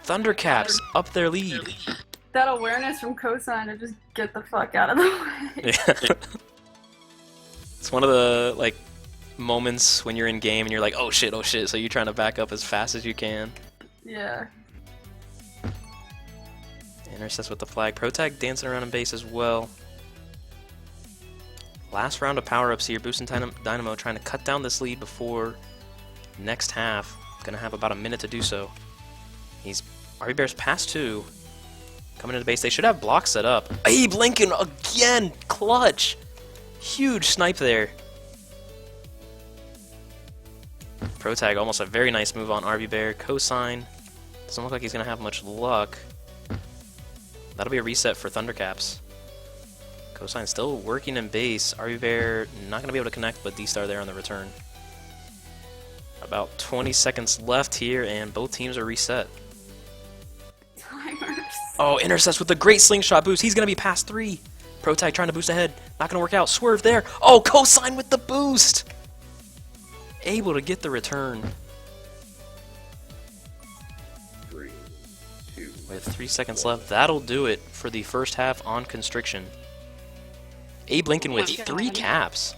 Thundercaps up their lead. That awareness from Cosine to just get the fuck out of the way. Yeah. It's one of the moments when you're in game and you're like, oh shit, so you're trying to back up as fast as you can. Yeah. Intercepts with the flag. Protag dancing around in base as well. Last round of power-ups here. Boostin Dynamo trying to cut down this lead before next half. Gonna have about a minute to do so. RB Bear's past 2. Coming into base. They should have blocks set up. Abe Lincoln again! Clutch! Huge snipe there. Protag almost a very nice move on RB Bear. Cosine doesn't look like he's gonna have much luck. That'll be a reset for Thundercaps. Cosine still working in base. RB Bear not gonna be able to connect, but D-Star there on the return. About 20 seconds left here, and both teams are reset. Timers. Oh, intercepts with the great slingshot boost. He's gonna be past 3. Protag trying to boost ahead. Not gonna work out. Swerve there. Oh, Cosine with the boost! Able to get the return. 3, 2, With 3 seconds left, that'll do it for the first half on Constriction. Abe Lincoln with 3 caps.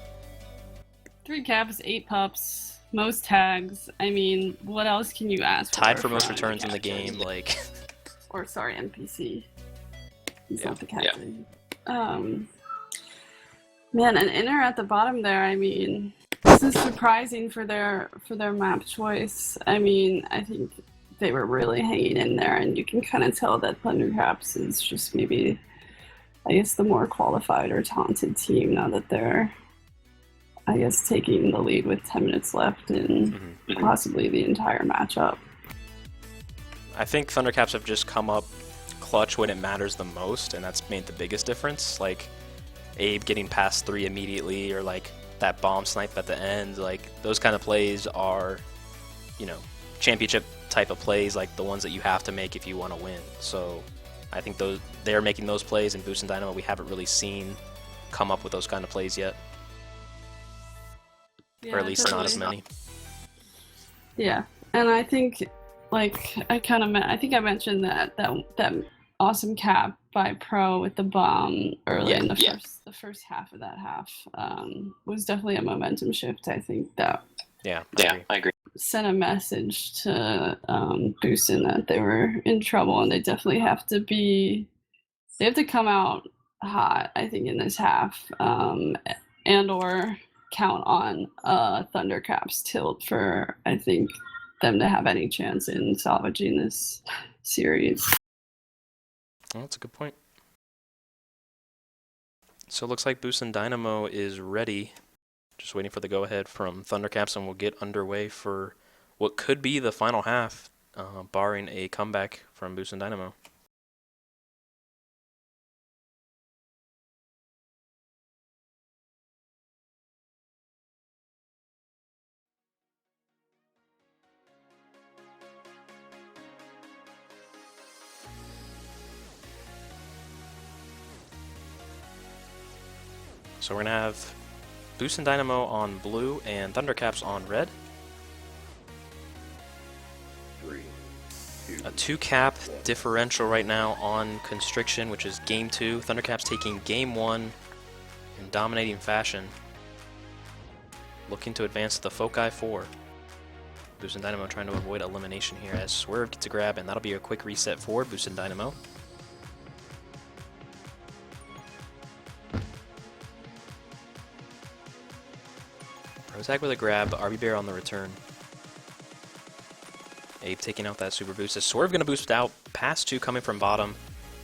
3 caps, 8 pups, most tags. I mean, what else can you ask for? Tied for most from returns in the captain? game, like... Or, sorry, NPC. He's Yeah. not the captain. Man, an inner at the bottom there, I mean... This is surprising for their map choice. I mean, I think they were really hanging in there, and you can kind of tell that Thundercaps is just maybe, I guess, the more qualified or talented team now that they're, I guess, taking the lead with 10 minutes left and possibly the entire matchup. I think Thundercaps have just come up clutch when it matters the most, and that's made the biggest difference. Like, Abe getting past 3 immediately, or like that bomb snipe at the end, like those kind of plays are, you know, championship type of plays, like the ones that you have to make if you want to win. So I think they're making those plays, and Boostin Dynamo we haven't really seen come up with those kind of plays yet. Yeah, Or at least not as totally. many. Yeah, and I think, like, I think I mentioned that awesome cap by Pro with the bomb early Yeah, in the first half of that half was definitely a momentum shift. I think that Yeah, I agree. sent a message to Boostin that they were in trouble, and they definitely have to come out hot, I think, in this half, and or count on Thundercaps tilt for, I think, them to have any chance in salvaging this series. Well, that's a good point. So it looks like Boostin Dynamo is ready. Just waiting for the go-ahead from Thundercaps, and we'll get underway for what could be the final half, barring a comeback from Boostin Dynamo. So we're going to have Boostin Dynamo on blue and Thundercaps on red. 3, 2, A 2-cap differential right now on Constriction, which is game 2. Thundercaps taking game 1 in dominating fashion. Looking to advance to the Foci 4. Boostin Dynamo trying to avoid elimination here as Swerve gets a grab, and that'll be a quick reset for Boostin Dynamo. Protag with a grab, RB Bear on the return. Abe taking out that super boost. Is Swerve going to boost out? Pass 2 coming from bottom.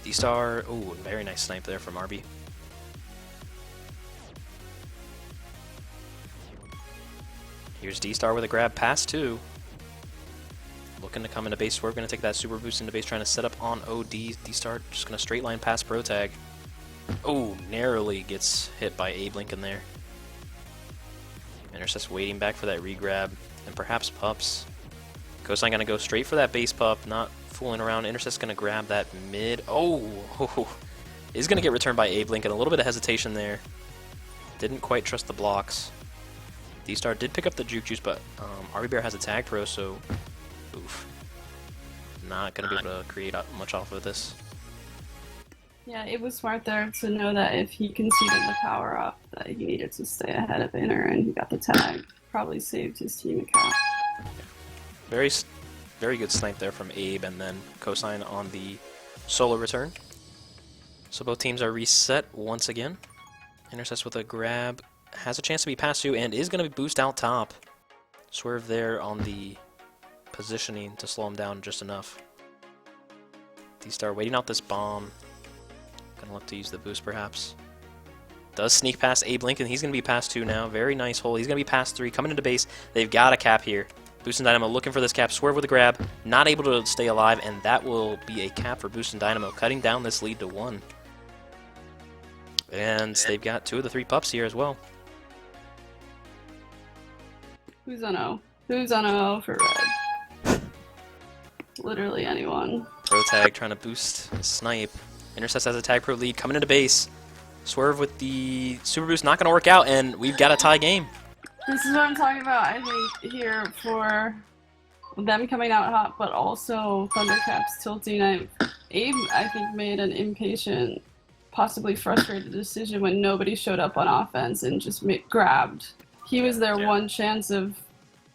D-Star, ooh, very nice snipe there from RB. Here's D-Star with a grab, pass 2. Looking to come into base. Swerve going to take that super boost into base, trying to set up on OD. D-Star just going to straight line past Protag. Oh, narrowly gets hit by Abe Lincoln there. Intercept's waiting back for that regrab, and perhaps Pups. Coastline going to go straight for that base pup, not fooling around. Intercept's going to grab that mid. Oh, is going to get returned by Abe Lincoln. A little bit of hesitation there. Didn't quite trust the blocks. D-Star did pick up the Juke Juice, but RB Bear has a tag throw, so oof. Not going to be able to create much off of this. Yeah, it was smart there to know that if he conceded the power up, that he needed to stay ahead of Inner, and he got the tag. Probably saved his team a cap. Very good snipe there from Abe, and then Cosign on the solo return. So both teams are reset once again. Intercepts with a grab, has a chance to be passed to, and is going to be boost out top. Swerve there on the positioning to slow him down just enough. D-Star waiting out this bomb. Gonna look to use the boost perhaps. Does sneak past Abe Lincoln. He's gonna be past 2 now. Very nice hole. He's gonna be past 3. Coming into base. They've got a cap here. Boostin Dynamo looking for this cap. Swerve with a grab. Not able to stay alive, and that will be a cap for Boostin Dynamo, cutting down this lead to 1. And they've got 2 of the 3 pups here as well. Who's on O? Who's on O for red? Literally anyone. Protag trying to boost snipe. Intercepts has a tag pro lead. Coming into base. Swerve with the super boost. Not going to work out, and we've got a tie game. This is what I'm talking about, I think, here for them coming out hot, but also Thundercaps tilting. Abe, I think, made an impatient, possibly frustrated decision when nobody showed up on offense and just grabbed. He was their one chance of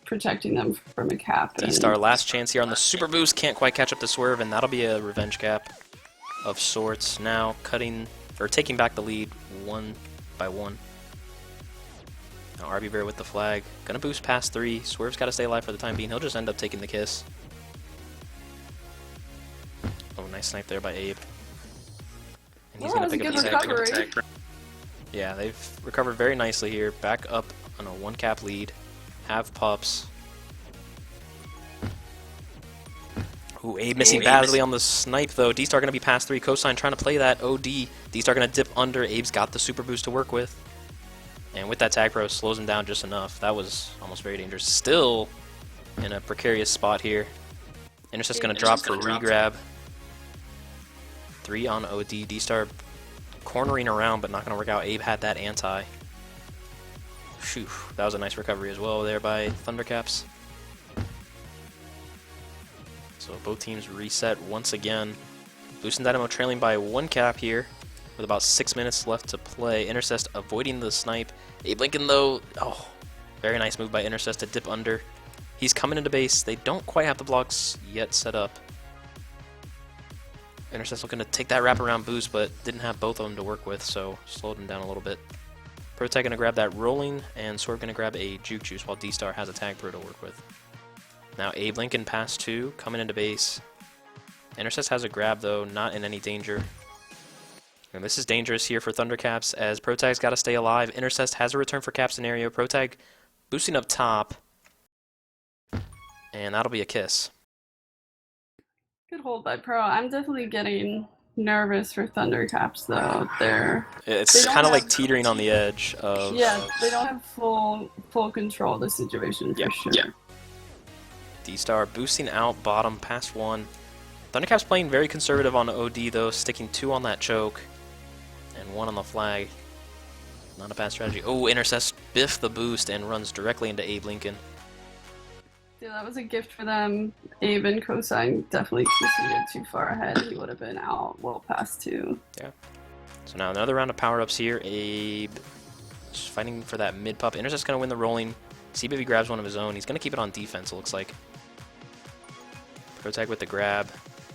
protecting them from a cap. D-Star last chance here on the super boost. Can't quite catch up to Swerve, and that'll be a revenge cap of sorts. Now taking back the lead 1 by 1. Now RB Bear with the flag. Gonna boost past 3. Swerve's got to stay alive for the time being. He'll just end up taking the kiss. Oh, nice snipe there by Abe. And he's gonna pick up the tag. Yeah, they've recovered very nicely here. Back up on a 1-cap lead. Have pups. Ooh, Abe missing badly on the snipe though. D-Star gonna be past 3. Cosign trying to play that OD. D-Star gonna dip under. Abe's got the super boost to work with. And with that tag pro, slows him down just enough. That was almost very dangerous. Still in a precarious spot here. Intercept's gonna drop for regrab. 3 on OD. D-Star cornering around, but not going to work out. Abe had that anti. Phew, that was a nice recovery as well there by Thundercaps. So both teams reset once again. Boostin Dynamo trailing by 1 cap here with about 6 minutes left to play. Intercest avoiding the snipe. Abe Lincoln though, oh, very nice move by Intercest to dip under. He's coming into base. They don't quite have the blocks yet set up. Intercest looking to take that wraparound boost, but didn't have both of them to work with, so slowed him down a little bit. Protag gonna grab that rolling, and Swerve gonna grab a juke juice while D-Star has a tag pro to work with. Now Abe Lincoln pass 2, coming into base. Intercest has a grab though, not in any danger. And this is dangerous here for Thundercaps as Protag's got to stay alive. Intercest has a return for cap scenario. Protag boosting up top. And that'll be a kiss. Good hold by Pro. I'm definitely getting nervous for Thundercaps though. It's kind of like teetering on the edge of... Yeah, they don't have full control of the situation for sure. Yeah. D-Star boosting out bottom past 1. Thundercaps playing very conservative on OD though, sticking 2 on that choke. And 1 on the flag. Not a bad strategy. Oh, Intercest biff the boost and runs directly into Abe Lincoln. Yeah, that was a gift for them. Abe and Cosine definitely conceded too far ahead. He would have been out well past 2. Yeah. So now another round of power-ups here. Abe just fighting for that mid-pup. Intercest's going to win the rolling. CBV grabs one of his own. He's going to keep it on defense, it looks like. Protag with the grab.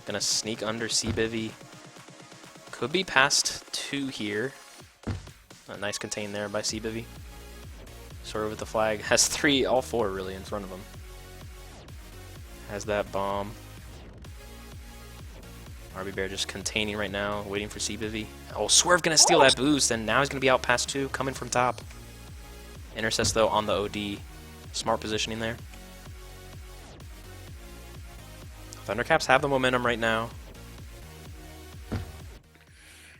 Going to sneak under CBV. Could be past 2 here. A nice contain there by CBV. Sort of with the flag. Has 3, all 4 really in front of him. Has that bomb. RB Bear just containing right now, waiting for CBV. Oh, Swerve gonna steal that boost, and now he's gonna be out past 2, coming from top. Intercest though on the OD. Smart positioning there. Thundercaps have the momentum right now.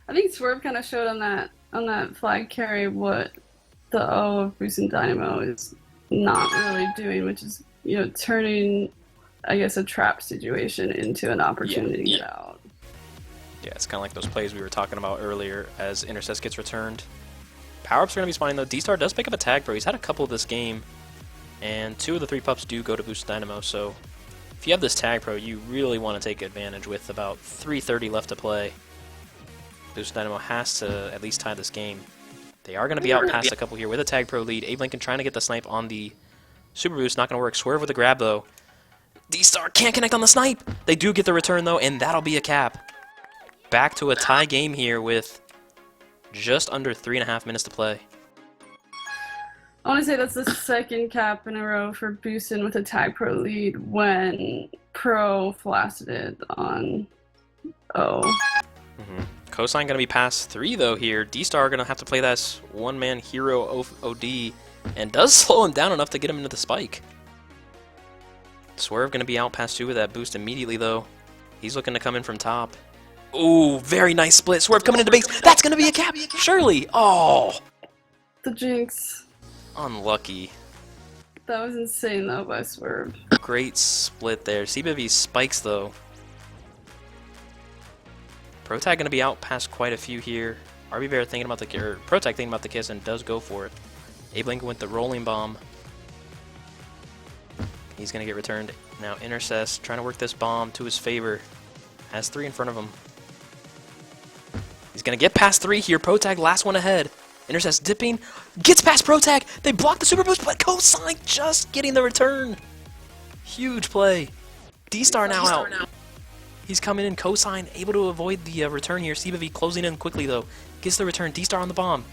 I think Swerve kind of showed on that flag carry what the O of Boostin Dynamo is not really doing, which is, you know, turning, I guess, a trap situation into an opportunity to get out. Yeah, it's kind of like those plays we were talking about earlier as Intercest gets returned. Power-ups are going to be spawning though. D-Star does pick up a tag pro. He's had a couple this game, and 2 of the 3 pups do go to Boostin Dynamo, so if you have this tag pro, you really want to take advantage with about 3:30 left to play. Boostin Dynamo has to at least tie this game. They are going to be out past a couple here with a tag pro lead. Abe Lincoln trying to get the snipe on the super boost. Not going to work. Swerve with a grab though. D-Star can't connect on the snipe. They do get the return though, and that'll be a cap. Back to a tie game here with just under 3.5 minutes to play. I want to say that's the second cap in a row for Boostin with a tag pro lead when Pro flashed it on O. Cosine going to be past 3 though here. D-Star going to have to play that one-man hero OD and does slow him down enough to get him into the spike. Swerve going to be out past 2 with that boost immediately though. He's looking to come in from top. Ooh, very nice split. Swerve coming into base. That's going to be a cap. Surely. Oh. The jinx. Unlucky. That was insane though by Swerve. Great split there. CBV spikes though. Protag going to be out past quite a few here. RB Bear thinking about the kiss, or Protag thinking about the kiss and does go for it. Abe Lincoln with the rolling bomb. He's going to get returned. Now Intercest trying to work this bomb to his favor. Has 3 in front of him. He's going to get past 3 here. Protag last one ahead. Intercest dipping. Gets past Protag. They block the super boost, but Cosine just getting the return. Huge play. D-Star now out. He's coming in. Cosine able to avoid the return here. CBV closing in quickly though. Gets the return. D-Star on the bomb.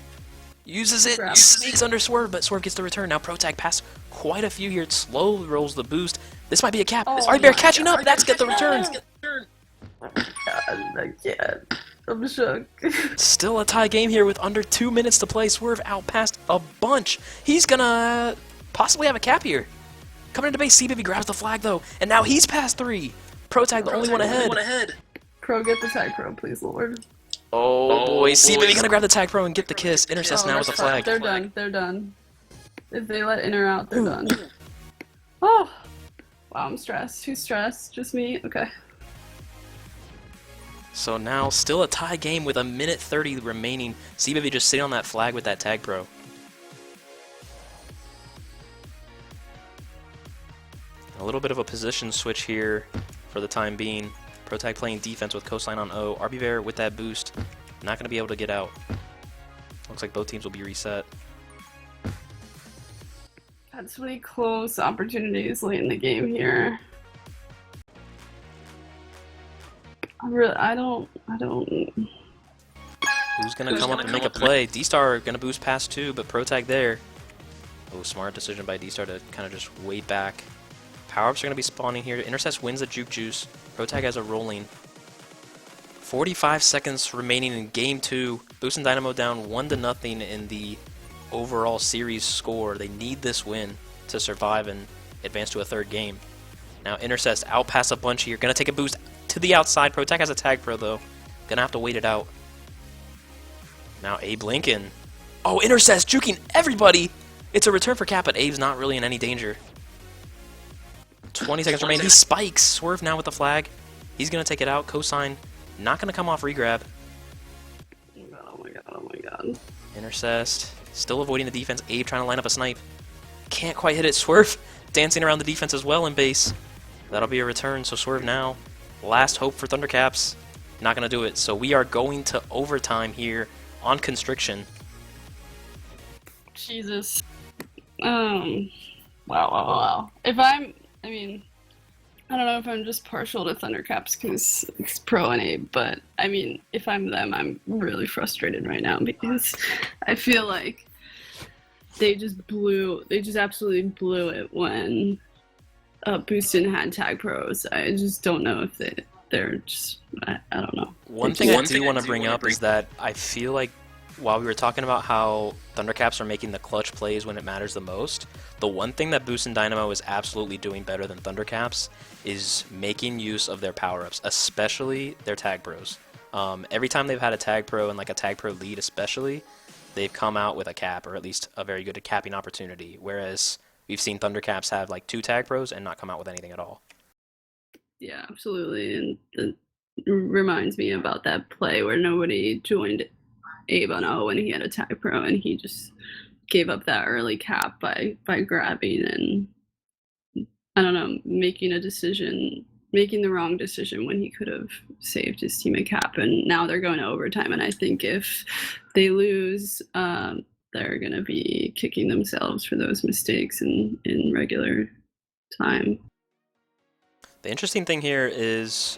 Uses it. Sneaks under Swerve, but Swerve gets the return. Now Protag past quite a few here. It slow rolls the boost. This might be a cap. RB Bear catching up. That's get the return. God, I can't. I'm shook. Still a tie game here with under 2 minutes to play. Swerve out past a bunch. He's gonna possibly have a cap here. Coming into base, CBV grabs the flag though, and now he's past 3. Protag the only one ahead. Pro, get the tag pro, please, Lord. Oh boy, CBV gonna grab the tag pro and get the kiss. Intercest now with the flag. They're done. They're done. If they let Inter out, they're done. Oh, wow, I'm stressed. Who's stressed? Just me? Okay. So now, still a tie game with a minute 30 remaining. CBB just sitting on that flag with that tag pro. A little bit of a position switch here for the time being. Protag playing defense with coastline on O. Arbiver with that boost. Not going to be able to get out. Looks like both teams will be reset. That's really close opportunities late in the game here. I don't. Who's going to come up and make a play? D-Star going to boost past 2, but Protag there. Oh, smart decision by D-Star to kind of just wait back. Power-ups are going to be spawning here. Intercess wins the Juke Juice. Protag has a rolling. 45 seconds remaining in Game 2. Boostin Dynamo down 1-0 in the overall series score. They need this win to survive and advance to a third game. Now Intercess out past a bunch here. Going to take a boost to the outside. Protag has a tag pro though. Going to have to wait it out. Now Abe Lincoln. Oh, Intercess juking everybody. It's a return for Cap, but Abe's not really in any danger. 20 seconds remaining. He spikes. Swerve now with the flag. He's going to take it out. Cosign not going to come off regrab. Oh my god, oh my god. Intercest. Still avoiding the defense. Abe trying to line up a snipe. Can't quite hit it. Swerve dancing around the defense as well in base. That'll be a return. So Swerve now. Last hope for Thundercaps. Not going to do it. So we are going to overtime here on Constriction. Jesus. Wow. I don't know if I'm just partial to Thundercaps because it's Pro and Abe, but I mean, if I'm them, I'm really frustrated right now because I feel like they just absolutely blew it when Boostin had tag pros. I just don't know if they're just, I don't know. One thing I do want to bring up is that I feel like while we were talking about how Thundercaps are making the clutch plays when it matters the most, the one thing that Boostin Dynamo is absolutely doing better than Thundercaps is making use of their power-ups, especially their tag pros. Every time they've had a tag pro and like a tag pro lead especially, they've come out with a cap, or at least a very good capping opportunity, whereas we've seen Thundercaps have like 2 tag pros and not come out with anything at all. Yeah, absolutely, and it reminds me about that play where nobody joined Abe on O when he had a tag pro and he just gave up that early cap by grabbing and I don't know, making the wrong decision when he could have saved his team a cap, and now they're going to overtime, and I think if they lose, they're going to be kicking themselves for those mistakes in regular time. The interesting thing here is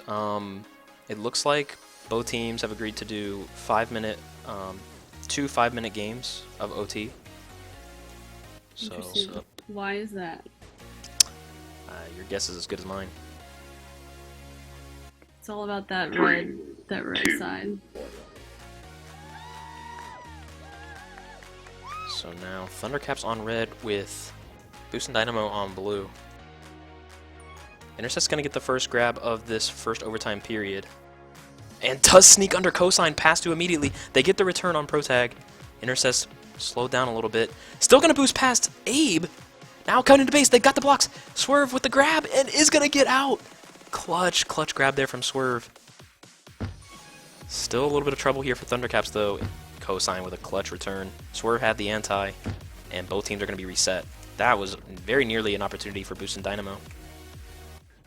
it looks like both teams have agreed to do 2 5-minute games of OT. So why is that? Your guess is as good as mine. It's all about that red side. So now Thundercaps on red with Boostin Dynamo on blue. Intercet's going to get the first grab of this first overtime period. And does sneak under cosign, pass to immediately. They get the return on Protag. Intercess slowed down a little bit. Still going to boost past Abe. Now coming into base, they got the blocks. Swerve with the grab and is going to get out. Clutch grab there from Swerve. Still a little bit of trouble here for Thundercaps though. Cosign with a clutch return. Swerve had the anti, and both teams are going to be reset. That was very nearly an opportunity for Boostin Dynamo.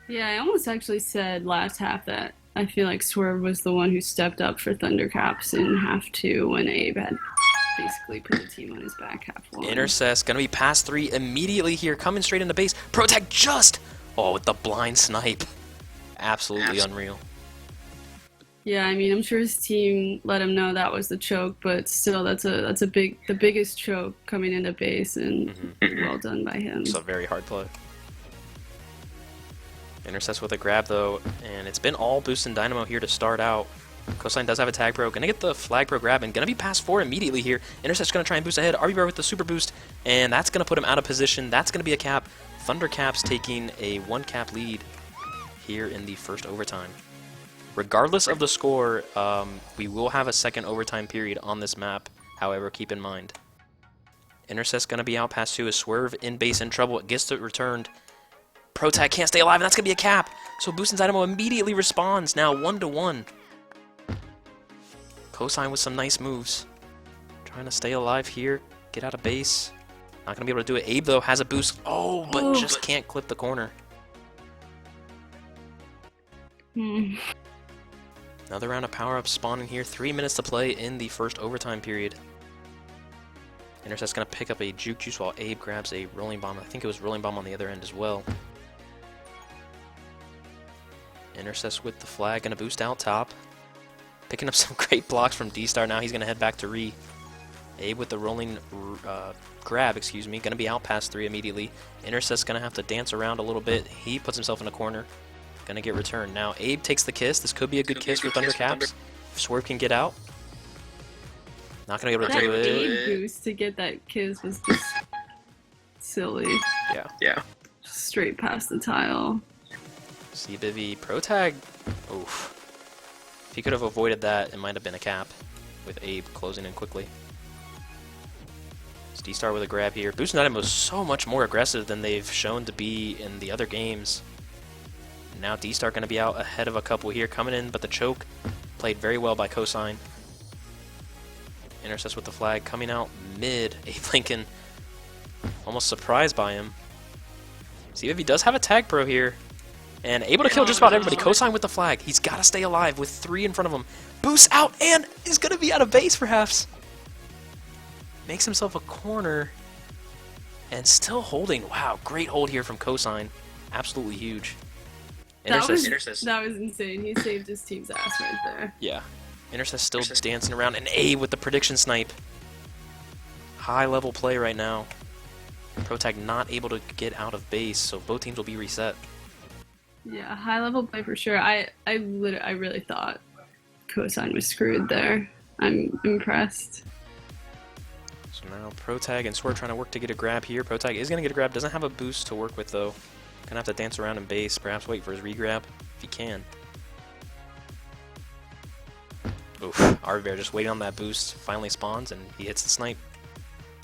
Yeah, I almost actually said last half that I feel like Swerve was the one who stepped up for Thundercaps in half 2 when Abe had basically put the team on his back half 1. Intercess gonna be past 3 immediately here, coming straight into base. Protag just with the blind snipe. Absolutely unreal. Yeah, I mean, I'm sure his team let him know that was the choke, but still, that's the biggest choke coming into base, and well done by him. It's a very hard play. Intercess with a grab though, and it's been all Boostin Dynamo here to start out. Cosign does have a tag pro, gonna get the flag pro grab and gonna be past 4 immediately here. Intercess gonna try and boost ahead. RB with the super boost, and that's gonna put him out of position. That's gonna be a cap. Thundercaps taking a 1 cap lead here in the first overtime. Regardless of the score, we will have a second overtime period on this map. However, keep in mind, Intercess gonna be out past 2. Is Swerve in base in trouble? It gets it returned. Protag can't stay alive, and that's going to be a cap. So Boostin Dynamo immediately responds, now 1-1. Cosine with some nice moves. Trying to stay alive here. Get out of base. Not going to be able to do it. Abe, though, has a boost. Oh, but just can't clip the corner. Another round of power-ups spawning here. 3 minutes to play in the first overtime period. Intercept's going to pick up a Juke Juice while Abe grabs a Rolling Bomb. I think it was Rolling Bomb on the other end as well. Intercepts with the flag. Going to boost out top. Picking up some great blocks from D-Star. Now he's going to head back to Re. Abe with the rolling grab, excuse me. Going to be out past 3 immediately. Intercept's going to have to dance around a little bit. He puts himself in a corner. Going to get returned. Now Abe takes the kiss. This could be a good kiss for Thundercaps. If Swerve can get out. Not going to be able to do it. That Abe boost to get that kiss was just silly. Yeah. Straight past the tile. CBivvy Pro Tag. Oof. If he could have avoided that, it might have been a cap with Abe closing in quickly. It's D-Star with a grab here. Boostin Dynamo is so much more aggressive than they've shown to be in the other games. Now D-Star going to be out ahead of a couple here. Coming in, but the choke played very well by Cosine. Intercepts with the flag. Coming out mid. Abe Lincoln almost surprised by him. See if he does have a tag pro here. And able to kill just about everybody. Cosine with the flag. He's got to stay alive with 3 in front of him. Boosts out and is going to be out of base perhaps. Makes himself a corner. And still holding. Wow, great hold here from Cosine. Absolutely huge. That was insane. He saved his team's ass right there. Yeah. Intercept still dancing around. And Abe with the prediction snipe. High level play right now. Protag not able to get out of base, so both teams will be reset. Yeah, high level play for sure. I really thought Cosine was screwed there. I'm impressed. So now Protag and Sword trying to work to get a grab here. Protag is going to get a grab. Doesn't have a boost to work with though. Gonna have to dance around in base. Perhaps wait for his regrab if he can. Oof. Arviver just waiting on that boost. Finally spawns and he hits the snipe.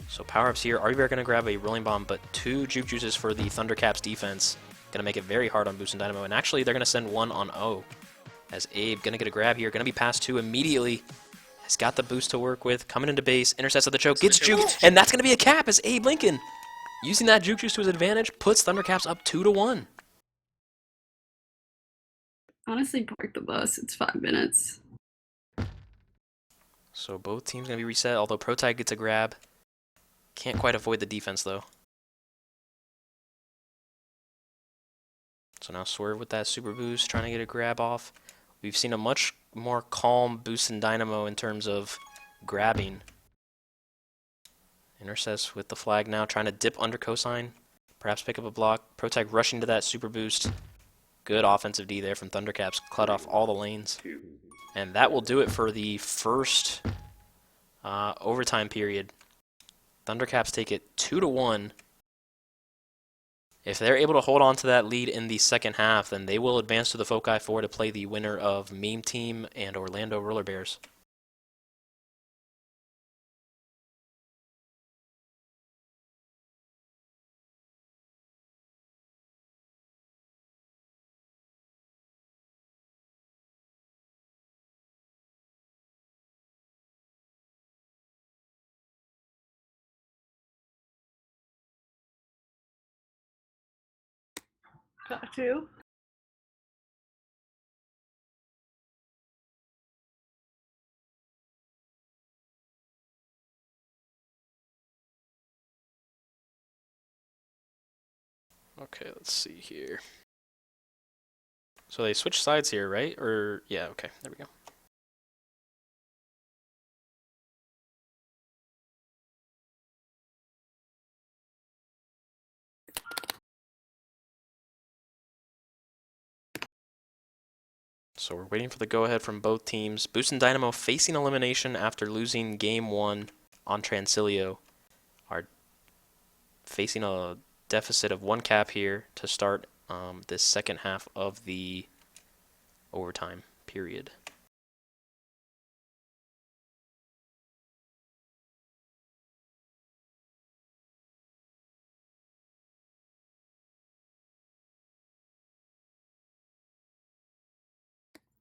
So power-ups here. Arviver going to grab a Rolling Bomb, but 2 Juke Juices for the Thundercaps defense. Going to make it very hard on Boostin Dynamo. And actually, they're going to send 1 on O. As Abe going to get a grab here. Going to be past 2 immediately. Has got the boost to work with. Coming into base. Intercepts at the choke. Gets juked. And that's going to be a cap as Abe Lincoln, using that Juke Juice to his advantage, puts Thundercaps up 2-1. Honestly, park the bus. It's 5 minutes. So both teams going to be reset, although Protag gets a grab. Can't quite avoid the defense, though. So now Swerve with that super boost, trying to get a grab off. We've seen a much more calm Boostin Dynamo in terms of grabbing. Intercepts with the flag now, trying to dip under Cosine. Perhaps pick up a block. Protag rushing to that super boost. Good offensive D there from Thundercaps. Cut off all the lanes. And that will do it for the first overtime period. Thundercaps take it 2-1. If they're able to hold on to that lead in the second half, then they will advance to the Foci 4 to play the winner of Meme Team and Orlando Roller Bears. Got to. Okay, let's see here. So they switch sides here, right? Or, yeah, okay, there we go. So we're waiting for the go-ahead from both teams. Boostin Dynamo facing elimination after losing Game 1 on Transilio. Are facing a deficit of 1 cap here to start this second half of the overtime period.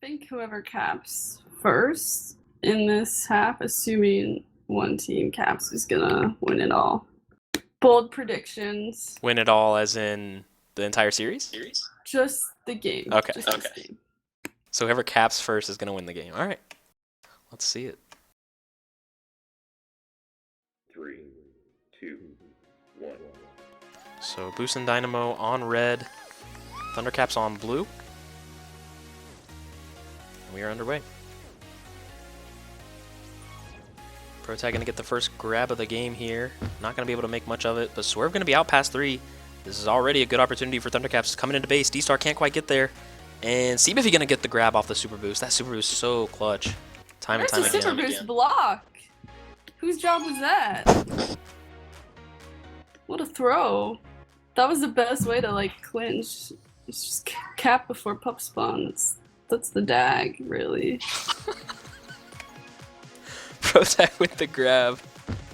I think whoever caps first in this half, assuming one team, Caps, is gonna win it all. Bold predictions. Win it all as in the entire series? Just the game. Okay. Just this game. So whoever caps first is going to win the game. All right. Let's see it. 3, 2, 1. So Boostin Dynamo on red, Thundercaps on blue. And we are underway. Protag gonna get the first grab of the game here. Not gonna be able to make much of it, but Swerve gonna be out past 3. This is already a good opportunity for Thundercaps coming into base. D-Star can't quite get there. And Seabiffy gonna get the grab off the Super Boost. That Super Boost is so clutch. Time and time Where's the again. Super Boost block? Whose job was that? What a throw. That was the best way to like clinch. It's just cap before pup spawn. That's the dag, really. Protag with the grab.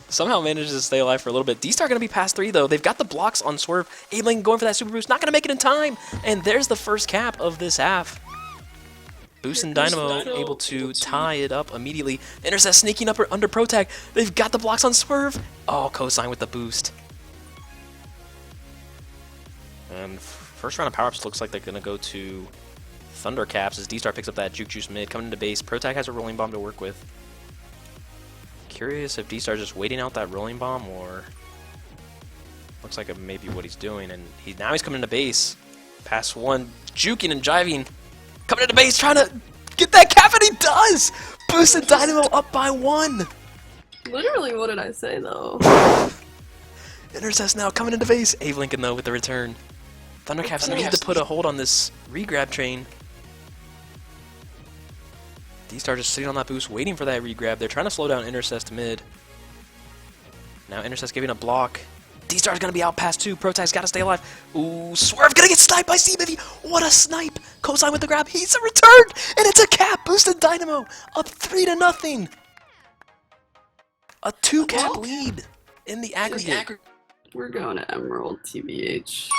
Somehow manages to stay alive for a little bit. D-Star going to be past 3, though. They've got the blocks on Swerve. Abeling going for that Super Boost. Not going to make it in time. And there's the first cap of this half. Boostin Dynamo able to tie it up immediately. Intercept sneaking up under Protag. They've got the blocks on Swerve. Oh, Cosine with the boost. And first round of power-ups looks like they're going to go to Thundercaps as D-Star picks up that Juke Juice mid. Coming into base. Protag has a rolling bomb to work with. Curious if D-Star's just waiting out that rolling bomb, or looks like it may be what he's doing. And now he's coming into base. Pass 1, juking and jiving. Coming into base, trying to get that cap, and he does! Boostin Dynamo up by 1! Literally, what did I say, though? Intercept now, coming into base. Ave Lincoln, though, with the return. Thundercaps need to put a hold on this regrab train. D-Star just sitting on that boost, waiting for that regrab. They're trying to slow down Intercest mid. Now Intercest giving a block. D-Star's gonna be out past 2. Protag's gotta stay alive. Ooh, Swerve gonna get sniped by Seabiffy. What a snipe! Cosine with the grab. He's a return! And it's a cap! Boostin Dynamo up 3-0. A 2-cap lead in the aggregate. We're going to Emerald, TBH.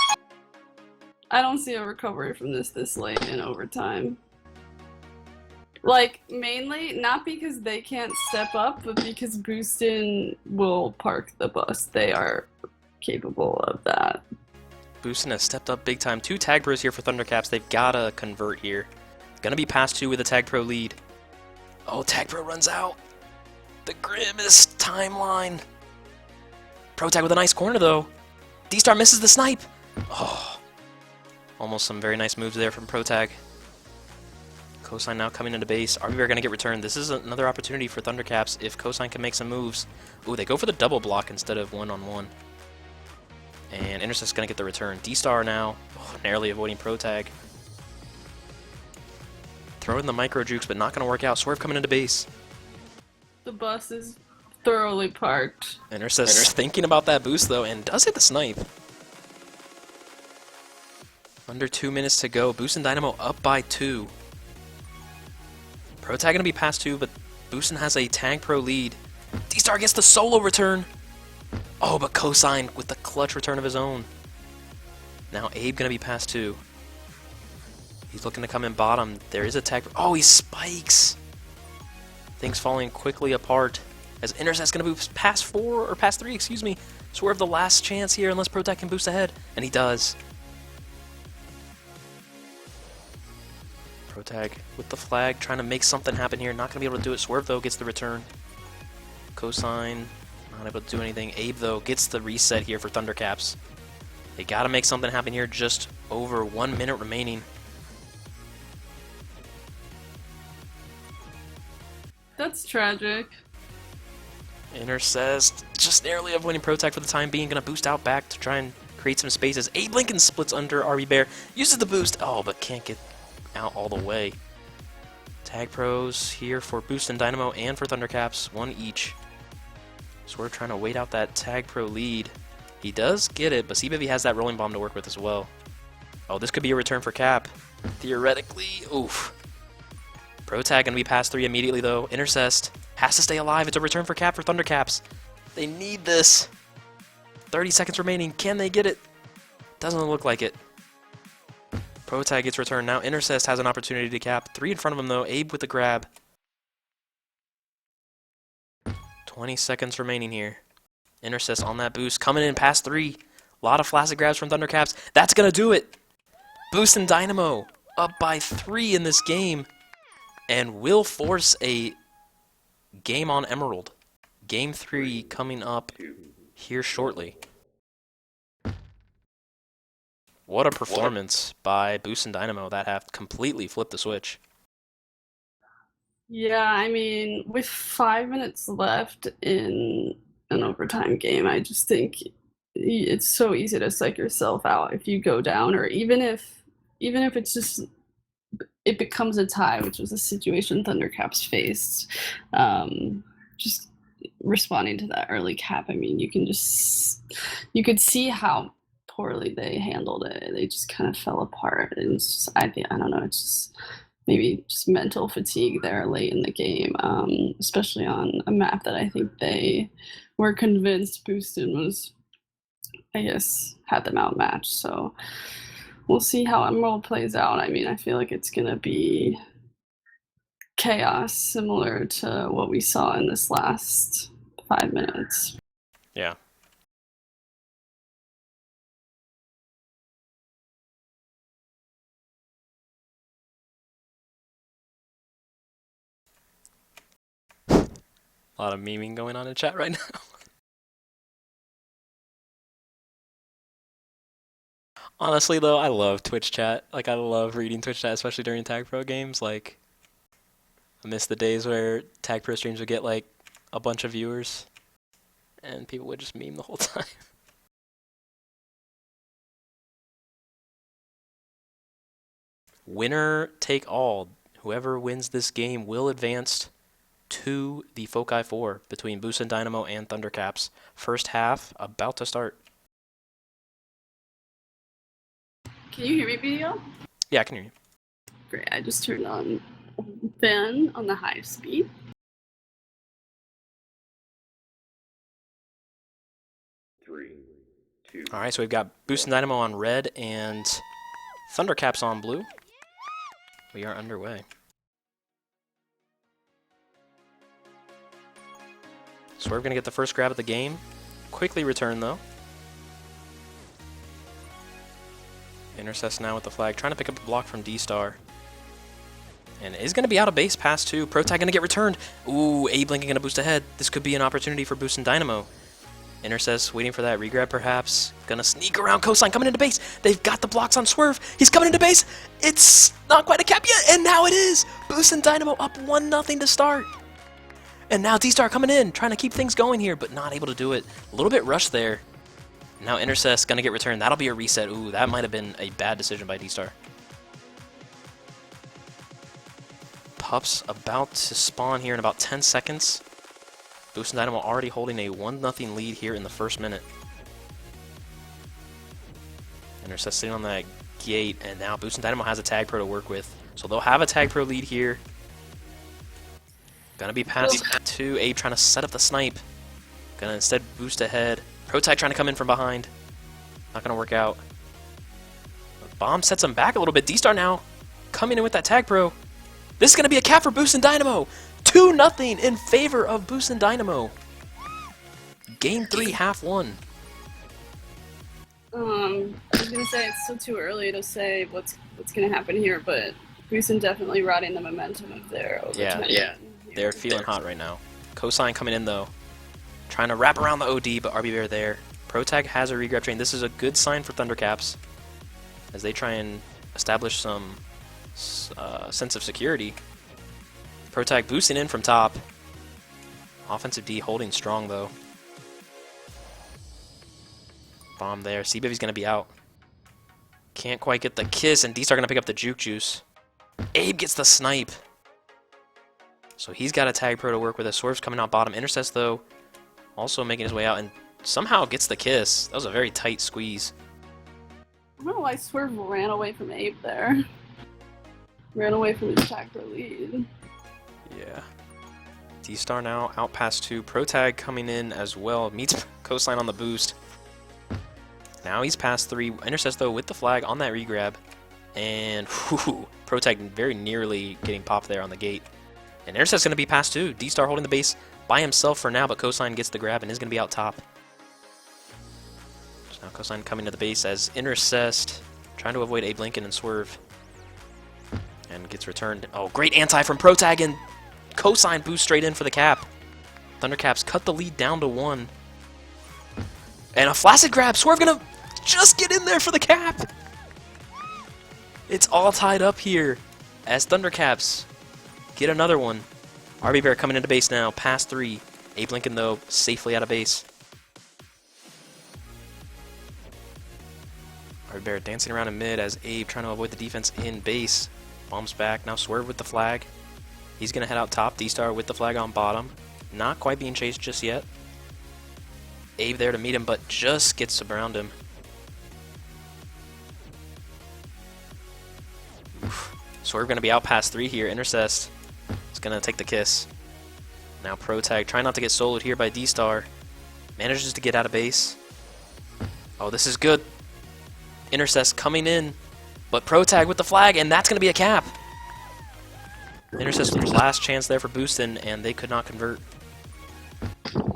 I don't see a recovery from this late in overtime. Like, mainly, not because they can't step up, but because Boostin will park the bus. They are capable of that. Boostin has stepped up big time. 2 tag pros here for Thundercaps. They've gotta convert here. Gonna be past 2 with a tag pro lead. Oh, tag pro runs out. The grimmest timeline. Protag with a nice corner, though. D-Star misses the snipe. Oh, almost some very nice moves there from Protag. Cosine now coming into base. RBR going to get returned. This is another opportunity for Thundercaps if Cosine can make some moves. Ooh, they go for the double block instead of one-on-one. And Intercept's going to get the return. D-Star now, narrowly avoiding Protag. Throw in the micro jukes, but not going to work out. Swerve coming into base. The bus is thoroughly parked. Intercept's thinking about that boost, though, and does hit the snipe. Under 2 minutes to go. Boostin Dynamo up by 2. Protag gonna be past 2, but Boostin has a tag pro lead. D-Star gets the solo return. Oh, but Cosine with the clutch return of his own. Now Abe gonna be past 2. He's looking to come in bottom. There is a tag. Oh, he spikes. Things falling quickly apart as Intercept's gonna move past 4 or past 3. Excuse me. Swerve the last chance here unless Protag can boost ahead, and he does. Protag with the flag, trying to make something happen here. Not going to be able to do it. Swerve, though, gets the return. Cosine, not able to do anything. Abe, though, gets the reset here for Thundercaps. They got to make something happen here. Just over 1 minute remaining. That's tragic. Intercest just narrowly avoiding Protag for the time being. Going to boost out back to try and create some spaces. Abe Lincoln splits under RB Bear. Uses the boost. Oh, but can't get out all the way. Tag pros here for Boostin Dynamo and for Thundercaps, 1 each. So we're trying to wait out that tag pro lead. He does get it, but Seabiffy has that rolling bomb to work with as well. Oh, this could be a return for Cap. Theoretically, oof. Protag gonna be past 3 immediately though. Intercest has to stay alive. It's a return for Cap for Thundercaps. They need this. 30 seconds remaining. Can they get it? Doesn't look like it. Protag gets returned. Now Intercest has an opportunity to cap. 3 in front of him, though. Abe with the grab. 20 seconds remaining here. Intercept on that boost. Coming in past 3. A lot of flaccid grabs from Thundercaps. That's going to do it. Boostin Dynamo up by 3 in this game. And will force a game on Emerald. Game 3 coming up here shortly. What a performance by Boostin Dynamo. That have completely flipped the switch. Yeah, I mean, with 5 minutes left in an overtime game, I just think it's so easy to psych yourself out if you go down, or even if it's just it becomes a tie, which was a situation Thundercaps faced. Just responding to that early cap, I mean, you could see how poorly they handled it. They just kind of fell apart, and it's just, I don't know, it's just maybe just mental fatigue there late in the game, especially on a map that I think they were convinced Boostin was, I guess, had them outmatched. So we'll see how Emerald plays out. I mean, I feel like it's going to be chaos, similar to what we saw in this last 5 minutes. Yeah. A lot of memeing going on in chat right now. Honestly, though, I love Twitch chat. Like, I love reading Twitch chat, especially during Tag Pro games. Like, I miss the days where Tag Pro streams would get, like, a bunch of viewers, and people would just meme the whole time. Winner take all. Whoever wins this game will advance to the Foci 4 between Boostin Dynamo and Thundercaps. First half about to start. Can you hear me, BDL? Yeah, I can hear you. Great, I just turned on fan on the high speed. Three, two. All right, so we've got Boostin Dynamo on red and Thundercaps on blue. We are underway. So we're going to get the first grab of the game. Quickly return, though. Intercepts now with the flag, trying to pick up a block from D-Star. And is going to be out of base past 2. Protag going to get returned. Ooh, A-Blinking going to boost ahead. This could be an opportunity for Boostin Dynamo. Intercepts waiting for that regrab, perhaps. Going to sneak around Cosine, coming into base. They've got the blocks on Swerve. He's coming into base. It's not quite a cap yet, and now it is. Boostin Dynamo up 1-0 to start. And now D-Star coming in, trying to keep things going here, but not able to do it. A little bit rushed there. Now Intercess going to get returned. That'll be a reset. Ooh, that might have been a bad decision by D-Star. Pups about to spawn here in about 10 seconds. Boostin Dynamo already holding a 1-0 lead here in the first minute. Intercess sitting on that gate, and now Boostin Dynamo has a Tag Pro to work with. So they'll have a Tag Pro lead here. Gonna be past 2. Abe trying to set up the snipe. Gonna instead boost ahead. Protag trying to come in from behind. Not gonna work out. Bomb sets him back a little bit. D-Star now coming in with that Tag Pro. This is gonna be a cap for Boostin Dynamo. 2-0 in favor of Boostin Dynamo. Game 3, half 1. I was gonna say it's still too early to say what's gonna happen here, but Boostin definitely riding the momentum of their overtime. Yeah. They're feeling hot right now. Cosine coming in though. Trying to wrap around the OD, but RB Bear there. Protag has a regrab train. This is a good sign for Thundercaps as they try and establish some sense of security. Protag boosting in from top. Offensive D holding strong though. Bomb there. C-Bivvy's going to be out. Can't quite get the kiss, and D-Star going to pick up the Juke Juice. Abe gets the snipe. So he's got a Tag Pro to work with. A Swerve's coming out bottom. Intercepts, though, also making his way out, and somehow gets the kiss. That was a very tight squeeze. I don't know why Swerve ran away from Abe there. Ran away from his Tag Pro lead. Yeah. D-Star now out past 2. Protag coming in as well. Meets Cosine on the boost. Now he's past 3. Intercepts, though, with the flag on that regrab. And whew, Protag very nearly getting popped there on the gate. And Intercept's going to be past 2. D-Star holding the base. by himself for now, but Cosine gets the grab and is going to be out top. So now Cosine coming to the base as Intercest, trying to avoid Abe Lincoln and Swerve. And gets returned. Oh, great anti from Protag, and Cosine boosts straight in for the cap. Thundercaps cut the lead down to 1. And a flaccid grab. Swerve gonna just get in there for the cap. It's all tied up here as Thundercaps get another one. RB Bear coming into base now, past 3. Abe Lincoln, though, safely out of base. RB Bear dancing around in mid as Abe trying to avoid the defense in base. Bombs back, now Swerve with the flag. He's going to head out top, D-Star with the flag on bottom. Not quite being chased just yet. Abe there to meet him, but just gets around him. Oof. Swerve going to be out past 3 here. Intercest is going to take the kiss. Now Protag trying not to get soloed here by D-Star. Manages to get out of base. Oh, this is good. Intercest coming in, but Protag with the flag, and that's going to be a cap. Intercest last chance there for Boostin, and they could not convert.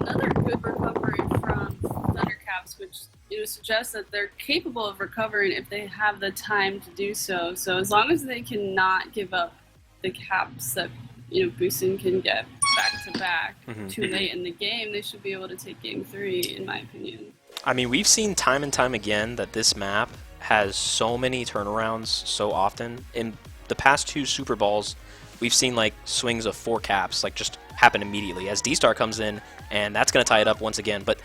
Another good recovery from Thundercaps, which suggests that they're capable of recovering if they have the time to do so. So as long as they cannot give up the caps that Boostin can get back to back too late in the game, they should be able to take Game 3, in my opinion. I mean, we've seen time and time again that this map has so many turnarounds so often. In the past 2 Super Bowls, we've seen like swings of 4 caps like just happen immediately as D-Star comes in, and that's going to tie it up once again. But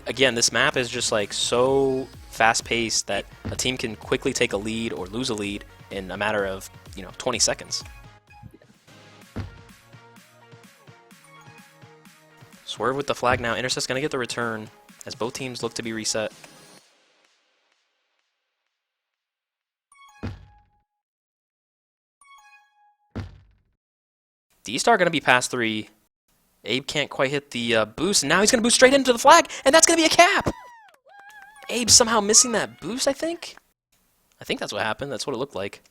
again, this map is just like so fast-paced that a team can quickly take a lead or lose a lead in a matter of 20 seconds. Swerve with the flag now. Intercest's going to get the return as both teams look to be reset. D-Star going to be past 3. Abe can't quite hit the boost, and now he's going to boost straight into the flag, and that's going to be a cap! Abe somehow missing that boost, I think? I think that's what happened. That's what it looked like.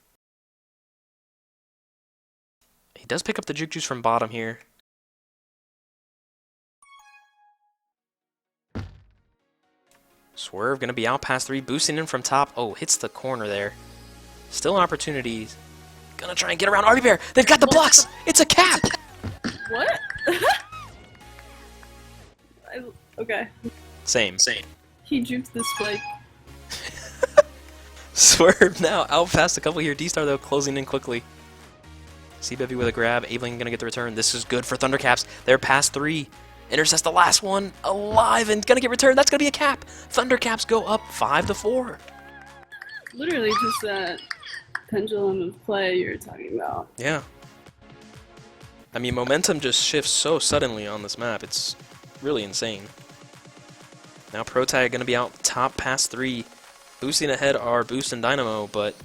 He does pick up the juke juice from bottom here. Swerve going to be out past 3, boosting in from top. Oh, hits the corner there. Still an opportunity. Gonna try and get around RB Bear. They've got the blocks. It's a cap. What? Okay. Same. He juked the spike. Swerve now out past a couple here. D-Star though closing in quickly. C-Bevy with a grab. Abeling gonna get the return. This is good for Thundercaps. They're past 3. Intercepts the last one. Alive and gonna get returned. That's gonna be a cap. Thundercaps go up 5-4. Literally just that pendulum of play you were talking about. Yeah. I mean, momentum just shifts so suddenly on this map. It's really insane. Now Protag going to be out top past 3. Boosting ahead are Boostin Dynamo, but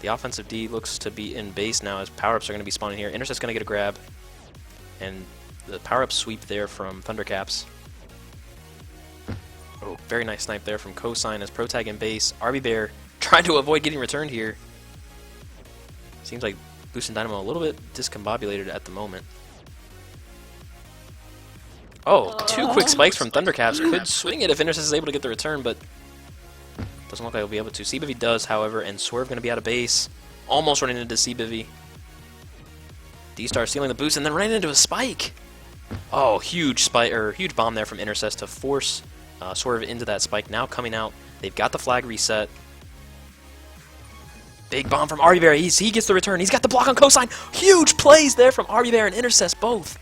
the offensive D looks to be in base now as power-ups are going to be spawning here. Intercept's going to get a grab. And the power-up sweep there from Thundercaps. Oh, very nice snipe there from Cosine as Protag in base. RB Bear trying to avoid getting returned here. Seems like Boostin Dynamo a little bit discombobulated at the moment. Oh, 2 quick spikes from Thundercaps. Could swing it if Intercess is able to get the return, but doesn't look like he'll be able to. C-Bivy does, however, and Swerve going to be out of base. Almost running into C-Bivy. D-Star stealing the boost and then running into a spike. Oh, huge spike or huge bomb there from Intercess to force Swerve into that spike. Now coming out, they've got the flag reset. Big bomb from RB Bear. He gets the return. He's got the block on Cosine. Huge plays there from RB Bear and Intercess both.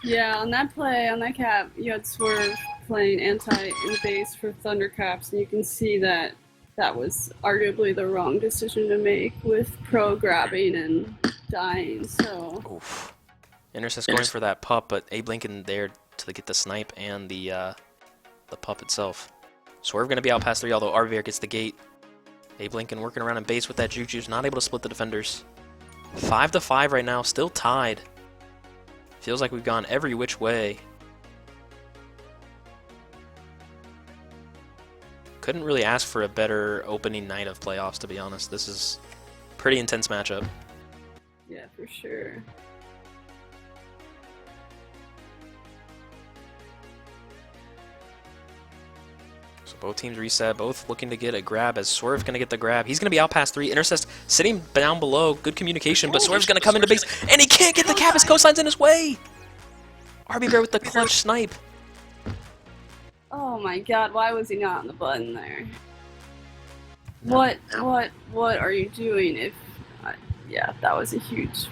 Yeah, on that play, on that cap, you had Swerve playing anti in base for Thundercaps, and you can see that that was arguably the wrong decision to make with Pro grabbing and dying. So. Oof. Intercess going for that pup, but Abe Lincoln there to get the snipe and the pup itself. Swerve going to be out past 3, although RB Bear gets the gate. Abe Lincoln working around in base with that juke juice, not able to split the defenders. 5-5 right now, still tied. Feels like we've gone every which way. Couldn't really ask for a better opening night of playoffs, to be honest. This is a pretty intense matchup. Yeah, for sure. Both teams reset, both looking to get a grab as Swerve's going to get the grab. He's going to be out past 3. Intercept sitting down below. Good communication, but Swerve's going to come into base, and he can't get the cap. His cosign's in his way. RB Bear with the clutch snipe. Oh my god, why was he not on the button there? What are you doing if... yeah, that was a huge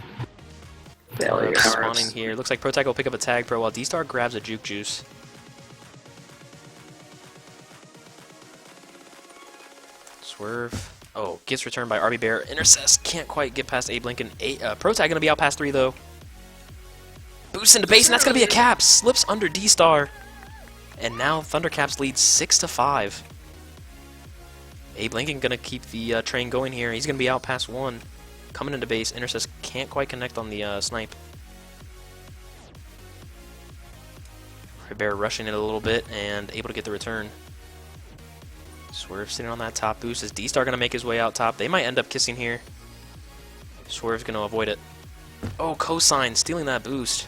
failure. Spawning here. Looks like Protag will pick up a tag pro while D-Star grabs a Juke Juice. Swerve. Oh, gets returned by RB Bear. Intercess can't quite get past Abe Lincoln. Protag going to be out past 3 though. Boost into base, and that's going to be a cap. Slips under D-Star. And now Thundercaps lead 6-5. Abe Lincoln going to keep the train going here. He's going to be out past 1. Coming into base. Intercess can't quite connect on the snipe. Bear rushing it a little bit and able to get the return. Swerve sitting on that top boost. Is D-Star going to make his way out top? They might end up kissing here. Swerve's going to avoid it. Oh, Cosign stealing that boost.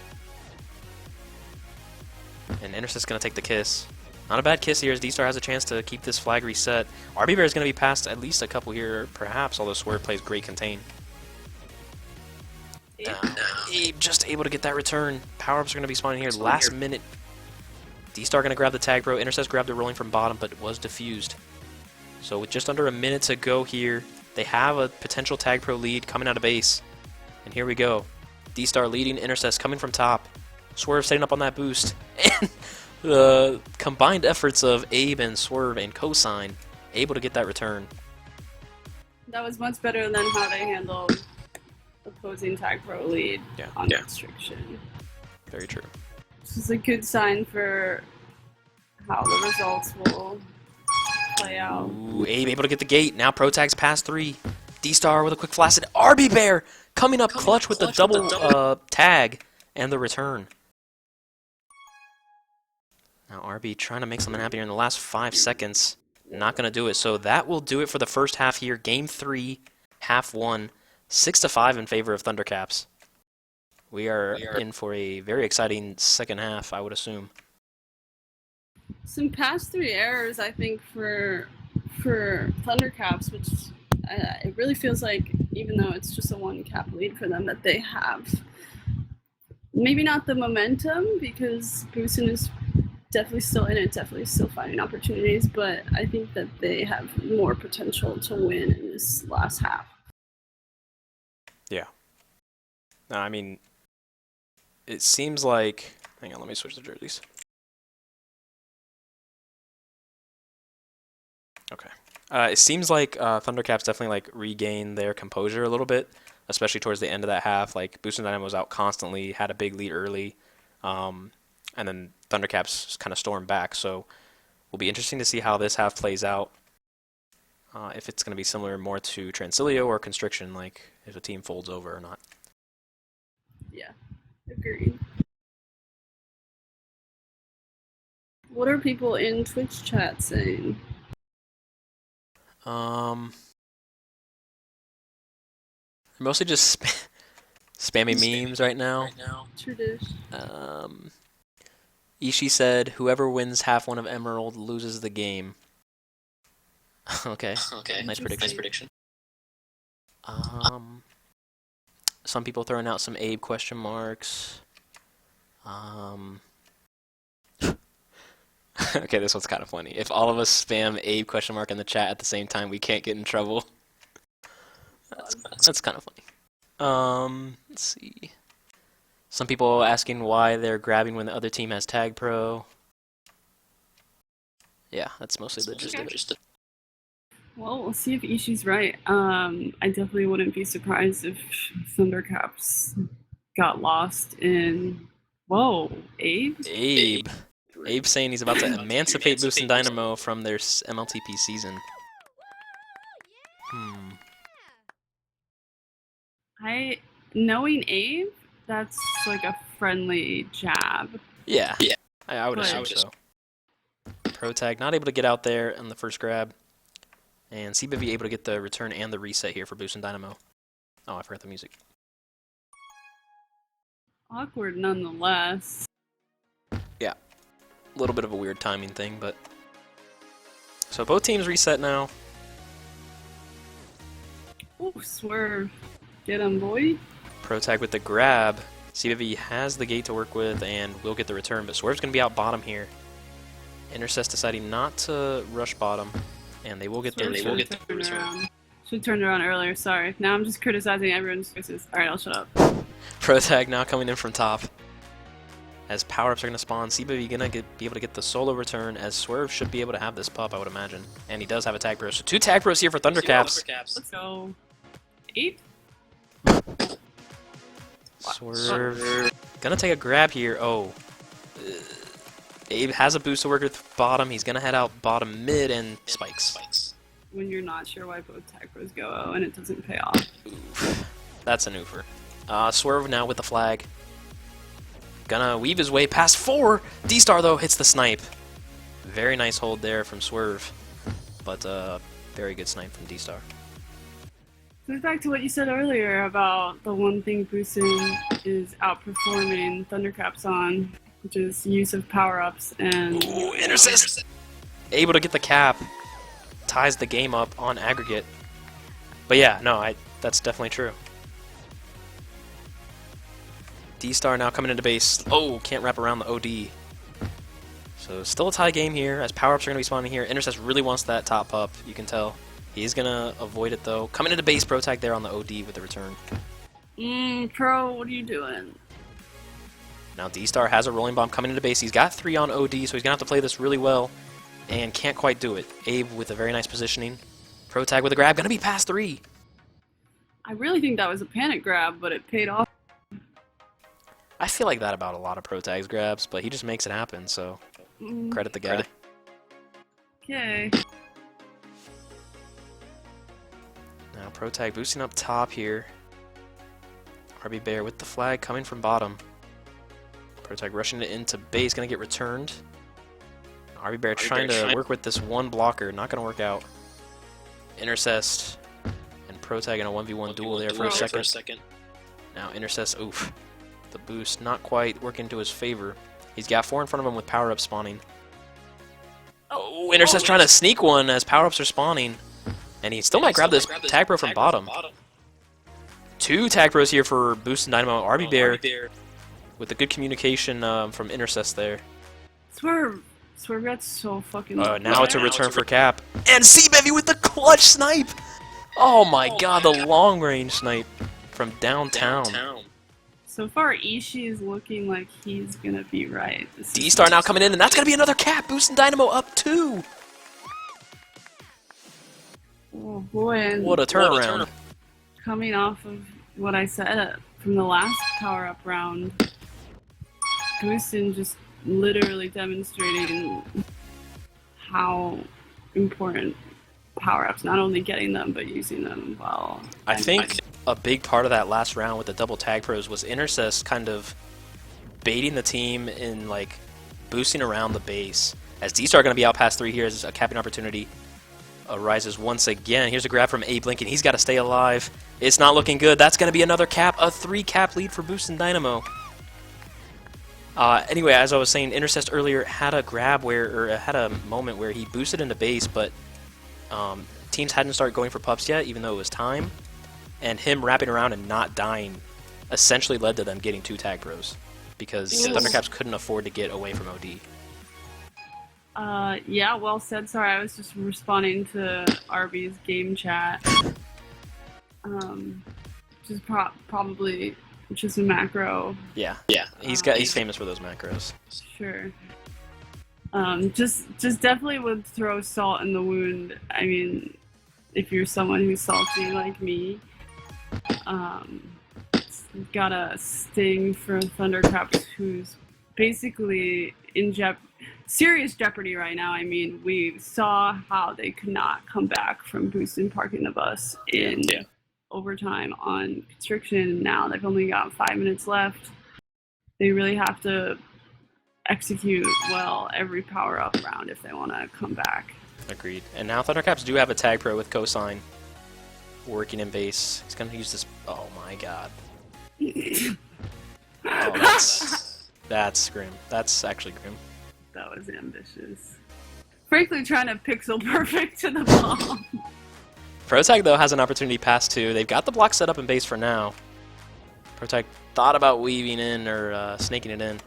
And Intercess going to take the kiss. Not a bad kiss here as D-Star has a chance to keep this flag reset. RB Bear is going to be past at least a couple here, perhaps, although Swerve plays great contain. Abe just able to get that return. Power-ups are going to be spawning here. Last minute. D-Star going to grab the tag pro. Intercess grabbed the rolling from bottom, but it was diffused. So with just under a minute to go here, they have a potential tag pro lead coming out of base. And here we go. D-Star leading, Intercess coming from top. Swerve setting up on that boost. And the combined efforts of Abe and Swerve and Cosign able to get that return. That was much better than how they handled opposing tag pro lead on restriction. Very true. This is a good sign for how the results will play out. Ooh, Abe able to get the gate. Now Protag's past 3. D-Star with a quick flaccid. RB Bear coming up clutch with the double tag and the return. Now RB trying to make something happen here in the last 5 seconds. Not going to do it. So that will do it for the first half here. Game 3, half 1. 6-5 in favor of Thundercaps. We are in for a very exciting second half, I would assume. Some past 3 errors, I think, for Thundercaps, which it really feels like, even though it's just a 1 cap lead for them, that they have maybe not the momentum, because Boostin is definitely still in it, definitely still finding opportunities, but I think that they have more potential to win in this last half. Yeah. No, I mean, it seems like... Hang on, let me switch the jerseys. Okay. It seems like Thundercaps definitely like regained their composure a little bit, especially towards the end of that half. Like Boostin Dynamo was out constantly, had a big lead early, and then Thundercaps kind of stormed back. So will be interesting to see how this half plays out. If it's going to be similar more to Transilio or Constriction, like if a team folds over or not. Yeah, agreed. What are people in Twitch chat saying? Mostly just spamming memes right now. Tradition. Ishii said, "Whoever wins half 1 of Emerald loses the game." Okay. Nice prediction. Some people throwing out some Abe question marks. Okay, this one's kind of funny. If all of us spam Abe question mark in the chat at the same time, we can't get in trouble. That's kind of funny. Let's see. Some people asking why they're grabbing when the other team has tag pro. Yeah, that's mostly the gist of it. Well, we'll see if Ishii's right. I definitely wouldn't be surprised if Thundercaps got lost in... Whoa, Abe? Abe saying he's about to emancipate Boostin Dynamo from their MLTP season. Knowing Abe, that's like a friendly jab. Yeah. I would assume so. Protag not able to get out there on the first grab. And CBV able to get the return and the reset here for Boostin Dynamo. Oh, I forgot the music. Awkward nonetheless. Yeah. A little bit of a weird timing thing, but So both teams reset now. Oh, swerve. Get him, boy. Protag with the grab. CBV has the gate to work with and will get the return, but Swerve's going to be out bottom here. Intercess deciding not to rush bottom, and they will get the return. Should have turned around earlier, sorry. Now I'm just criticizing everyone's choices. Alright, I'll shut up. Protag now coming in from top. As power-ups are going to spawn, CBV going to be able to get the solo return, as Swerve should be able to have this pup, I would imagine. And he does have a tag pro. So 2 tag pros here for Thundercaps. Let's go. 8? Swerve. Gonna take a grab here. Oh. Abe has a boost to work with bottom. He's gonna head out bottom mid and spikes. When you're not sure why both tag pros go and it doesn't pay off. Oof. That's an oofer. Swerve now with the flag. Gonna weave his way past 4. D-Star though hits the snipe. Very nice hold there from Swerve. But very good snipe from D-Star. Goes back to what you said earlier about the one thing Boostin is outperforming Thundercaps on, which is use of power-ups and... Ooh, intercept! Able to get the cap. Ties the game up on aggregate. But yeah, no, that's definitely true. D-Star now coming into base. Oh, can't wrap around the OD. So still a tie game here, as power-ups are going to be spawning here. Intercess really wants that top up, you can tell. He's going to avoid it though. Coming into base, Protag there on the OD with the return. Pro, what are you doing? Now D-Star has a rolling bomb coming into base. He's got 3 on OD, so he's going to have to play this really well. And can't quite do it. Abe with a very nice positioning. Protag with a grab, going to be past 3. I really think that was a panic grab, but it paid off. I feel like that about a lot of Protag's grabs, but he just makes it happen, so credit the guy. Okay. Now Protag boosting up top here. RB Bear with the flag coming from bottom. Protag rushing it into base, going to get returned. RB Bear trying to work with this one blocker, not going to work out. Intercest and Protag in a 1v1 duel there for a second. Now Intercest, oof. The boost not quite working to his favor. He's got 4 in front of him with power-up spawning. Oh, Intercest trying to sneak one as power-ups are spawning. And he still might grab this tag pro from bottom. 2 tag pros here for Boostin Dynamo. RB Bear with the good communication from Intercess there. Swerve got so fucking... now it's a return for Cap. And C-Bevy with the clutch snipe! Oh my god, the long-range snipe from downtown. So far, Ishii is looking like he's gonna be right. D-Star now coming in, and that's gonna be another Cap! Boostin Dynamo up 2! Oh boy, and What a turnaround. Coming off of what I said from the last power-up round, Boostin just literally demonstrating how important power-ups, not only getting them, but using them well. I think a big part of that last round with the double tag pros was Intercess kind of baiting the team in like boosting around the base. As D-Star going to be out past 3 here as a capping opportunity arises once again. Here's a grab from Abe Lincoln. He's got to stay alive. It's not looking good. That's going to be another cap. A 3 cap lead for Boostin Dynamo. Anyway, as I was saying, Intercess earlier had a grab had a moment where he boosted into base, but teams hadn't started going for pups yet, even though it was time. And him wrapping around and not dying essentially led to them getting 2 tag pros, because Thundercaps couldn't afford to get away from OD. Yeah, well said. Sorry, I was just responding to RB's game chat. Which is probably just a macro. Yeah. He's famous for those macros. Sure. Just definitely would throw salt in the wound. I mean, if you're someone who's salty like me, got a sting for Thundercaps, who's basically in serious jeopardy right now. I mean, we saw how they could not come back from Boostin parking the bus in overtime on constriction. Now they've only got 5 minutes left. They really have to execute well every power-up round if they want to come back. Agreed. And now Thundercaps do have a tag pro with Cosine working in base. He's going to use this... Oh my god. Oh, that's grim. That's actually grim. That was ambitious. frankly trying to pixel perfect to the ball. Protag, though, has an opportunity pass too. They've got the block set up in base for now. Protag thought about weaving in or snaking it in.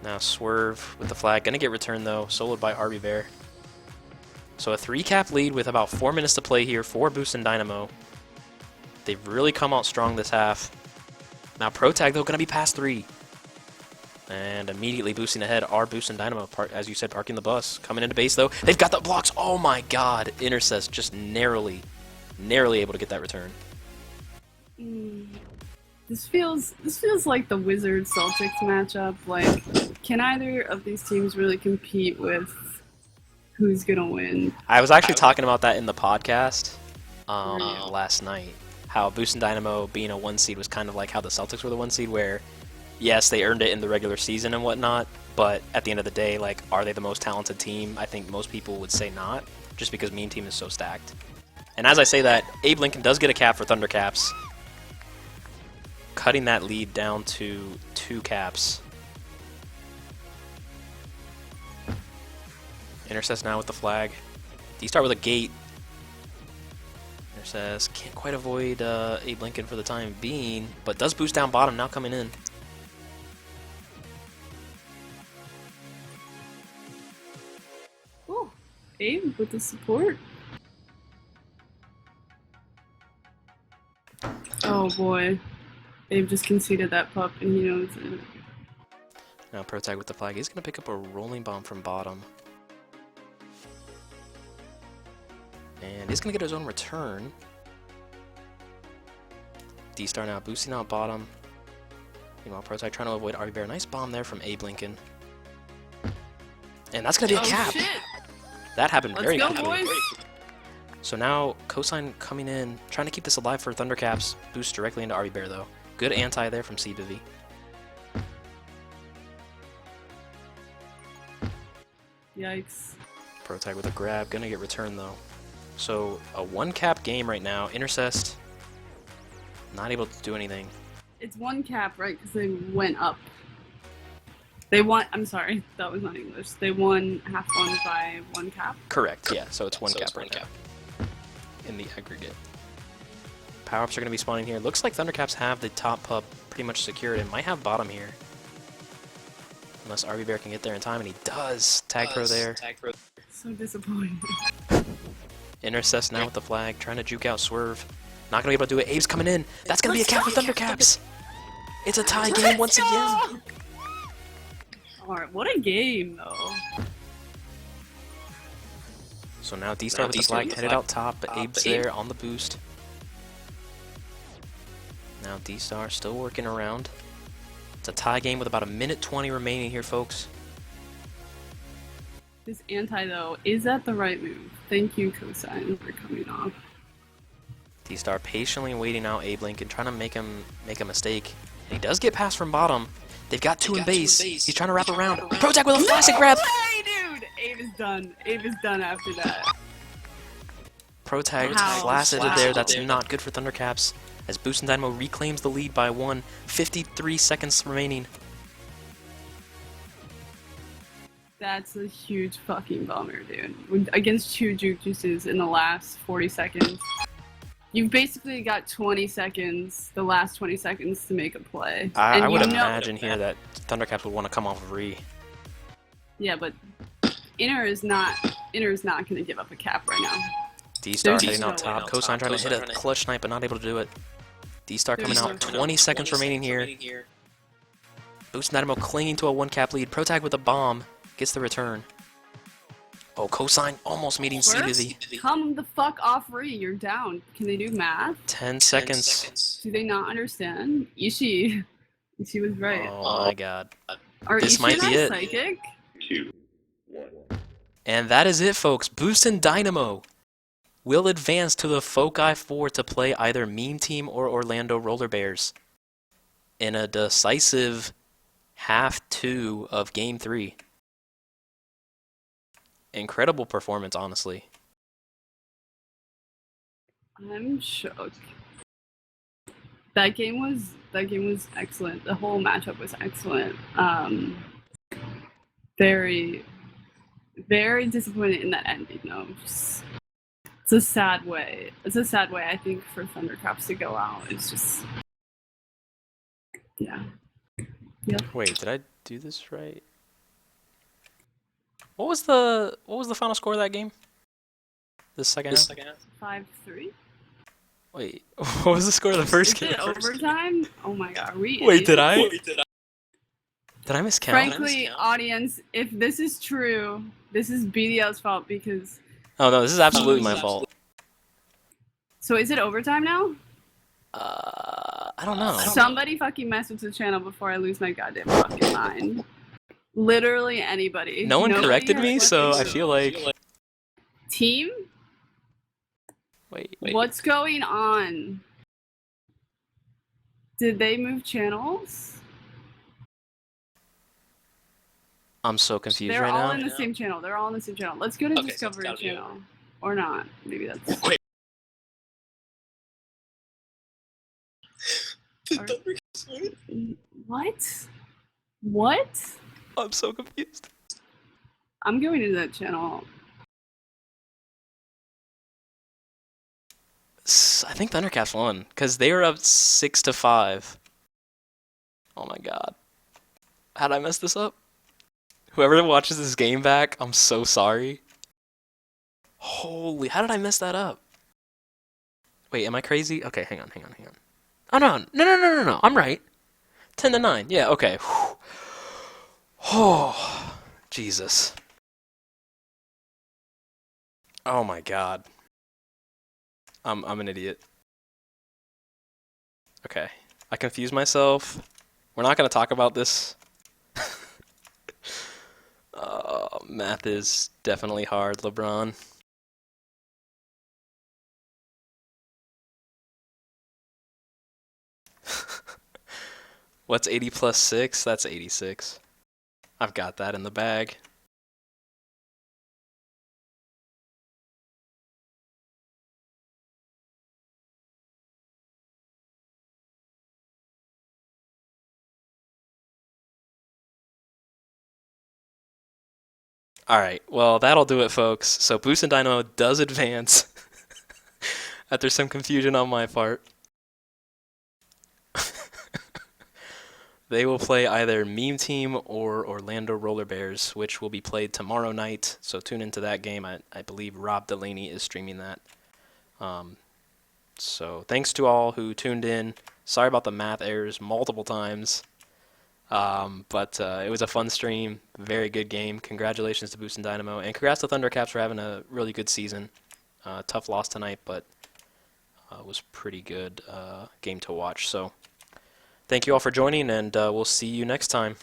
Now Swerve with the flag. Gonna get returned, though. Soloed by Arbiver. So a 3-cap lead with about 4 minutes to play here for Boostin Dynamo. They've really come out strong this half. Now Protag, though, gonna be past 3. And immediately boosting ahead are Boostin Dynamo, as you said, parking the bus. Coming into base, though. They've got the blocks. Oh my god. Intercess just narrowly able to get that return. This feels like the Wizards Celtics matchup. Like, can either of these teams really compete with who's gonna win? I was actually talking about that in the podcast last night. How Boostin Dynamo being a 1 seed was kind of like how the Celtics were the 1 seed, where yes, they earned it in the regular season and whatnot, but at the end of the day, like, are they the most talented team? I think most people would say not, just because Mean Team is so stacked. And as I say that, Abe Lincoln does get a cap for Thundercaps, cutting that lead down to 2 caps. Intercess now with the flag. D-Star with a gate. Intercess can't quite avoid Abe Lincoln for the time being, but does boost down bottom, now coming in. Oh, Abe with the support. Oh boy. Abe just conceded that pup and he knows it. Now Protag with the flag. He's going to pick up a rolling bomb from bottom. And he's going to get his own return. D-Star now boosting out bottom. Meanwhile, Protag trying to avoid Arbiver. Nice bomb there from Abe Lincoln. And that's going to be a cap. Shit. That happened very Let's go, quickly. boys. So now Cosine coming in, trying to keep this alive for Thundercaps. Boost directly into Arbiver, though. Good anti there from CBV. Yikes. Protag with a grab, gonna get returned though. So a 1-cap game right now. Intercest not able to do anything. It's 1 cap, right? Because they went up. They won. I'm sorry, that was not English. They won half one by 1 cap. Correct. Yeah. So it's 1 cap right now in the aggregate. Power-ups are gonna be spawning here. Looks like Thundercaps have the top pub pretty much secured and might have bottom here. Unless Arbiver can get there in time, and he does. Tag pro there. So disappointed. Intercess now with the flag, trying to juke out Swerve. Not gonna be able to do it. Abe's coming in. That's gonna be a cap for Thundercaps. It's a tie game once again. Alright, what a game though. So now D-Star with the flag headed out top, but Abe's there on the boost. Now D-Star still working around. It's a tie game with about 1:20 remaining here, folks. This anti though, is that the right move? Thank you, Cosine, for coming off. D-Star patiently waiting out Abe Lincoln, trying to make him make a mistake. And he does get past from bottom. They've got 2 in base. He's trying to wrap around. Protag with a classic grab. Hey, dude! Abe is done. Abe is done after that. Protag flaccid there. That's not good for Thundercaps. As Boostin Dynamo reclaims the lead by 1. 53 seconds remaining. That's a huge fucking bummer, dude. Against 2 juke juices in the last 40 seconds. You've basically got 20 seconds, the last 20 seconds to make a play. I would imagine here that Thundercaps would want to come off of re. Yeah, but Inner is not going to give up a cap right now. D-Star heading out top. Cosine trying to hit a clutch snipe, but not able to do it. D-Star coming out. 20 seconds remaining here. Boostin Dynamo clinging to a 1-cap lead. Protag with a bomb. Gets the return. Oh, Cosine almost meeting CBV. Come the fuck off re, you're down. Can they do math? 10 seconds. Do they not understand? Ishii was right. Oh my god. This might be it. Psychic? 2, 1. And that is it, folks. Boostin Dynamo will advance to the Foci 4 to play either Meme Team or Orlando Roller Bears in a decisive half 2 of Game 3. Incredible performance, honestly. I'm shook. That game was excellent. The whole matchup was excellent. Very, very disappointed in that ending though. Just, it's a sad way. It's a sad way, I think, for Thundercaps to go out. It's just, yeah. Yep. Wait, did I do this right? What was the final score of that game? This second half? 5-3. Wait, what was the score of the first Is game? it overtime? Oh my god, are we Wait, did idiots? I miscount? Frankly, audience, if this is true, this is BDL's fault because. Oh no, this is absolutely my fault. So is it overtime now? I don't know. Somebody fucking mess with the channel before I lose my goddamn fucking mind. Literally anybody. No one Nobody corrected has me, so I fucking- feel like. Team? Wait. What's going on? Did they move channels? I'm so confused They're right all now. in the same channel. They're all in the same channel. Let's go to Okay, so Discovery it's gotta be channel. Or not. Maybe that's. Wait. What? What? I'm so confused. I'm going into that channel. I think Thundercaps won because they were up 6-5. Oh my god. How did I mess this up? Whoever watches this game back, I'm so sorry. Holy, how did I mess that up? Wait, am I crazy? Okay, hang on. Oh no, I'm right. 10-9. Yeah, okay. Whew. Oh, Jesus. Oh my god. I'm an idiot. Okay, I confused myself. We're not gonna talk about this. Math is definitely hard, LeBron. What's 80 plus 6? That's 86. I've got that in the bag. Alright, well, that'll do it, folks. So Boostin Dynamo does advance after some confusion on my part. They will play either Meme Team or Orlando Roller Bears, which will be played tomorrow night. So tune into that game. I believe Rob Delaney is streaming that. So thanks to all who tuned in. Sorry about the math errors multiple times. But it was a fun stream. Very good game. Congratulations to Boostin Dynamo. And congrats to Thundercaps for having a really good season. Tough loss tonight, but it was pretty good game to watch. So thank you all for joining, and we'll see you next time.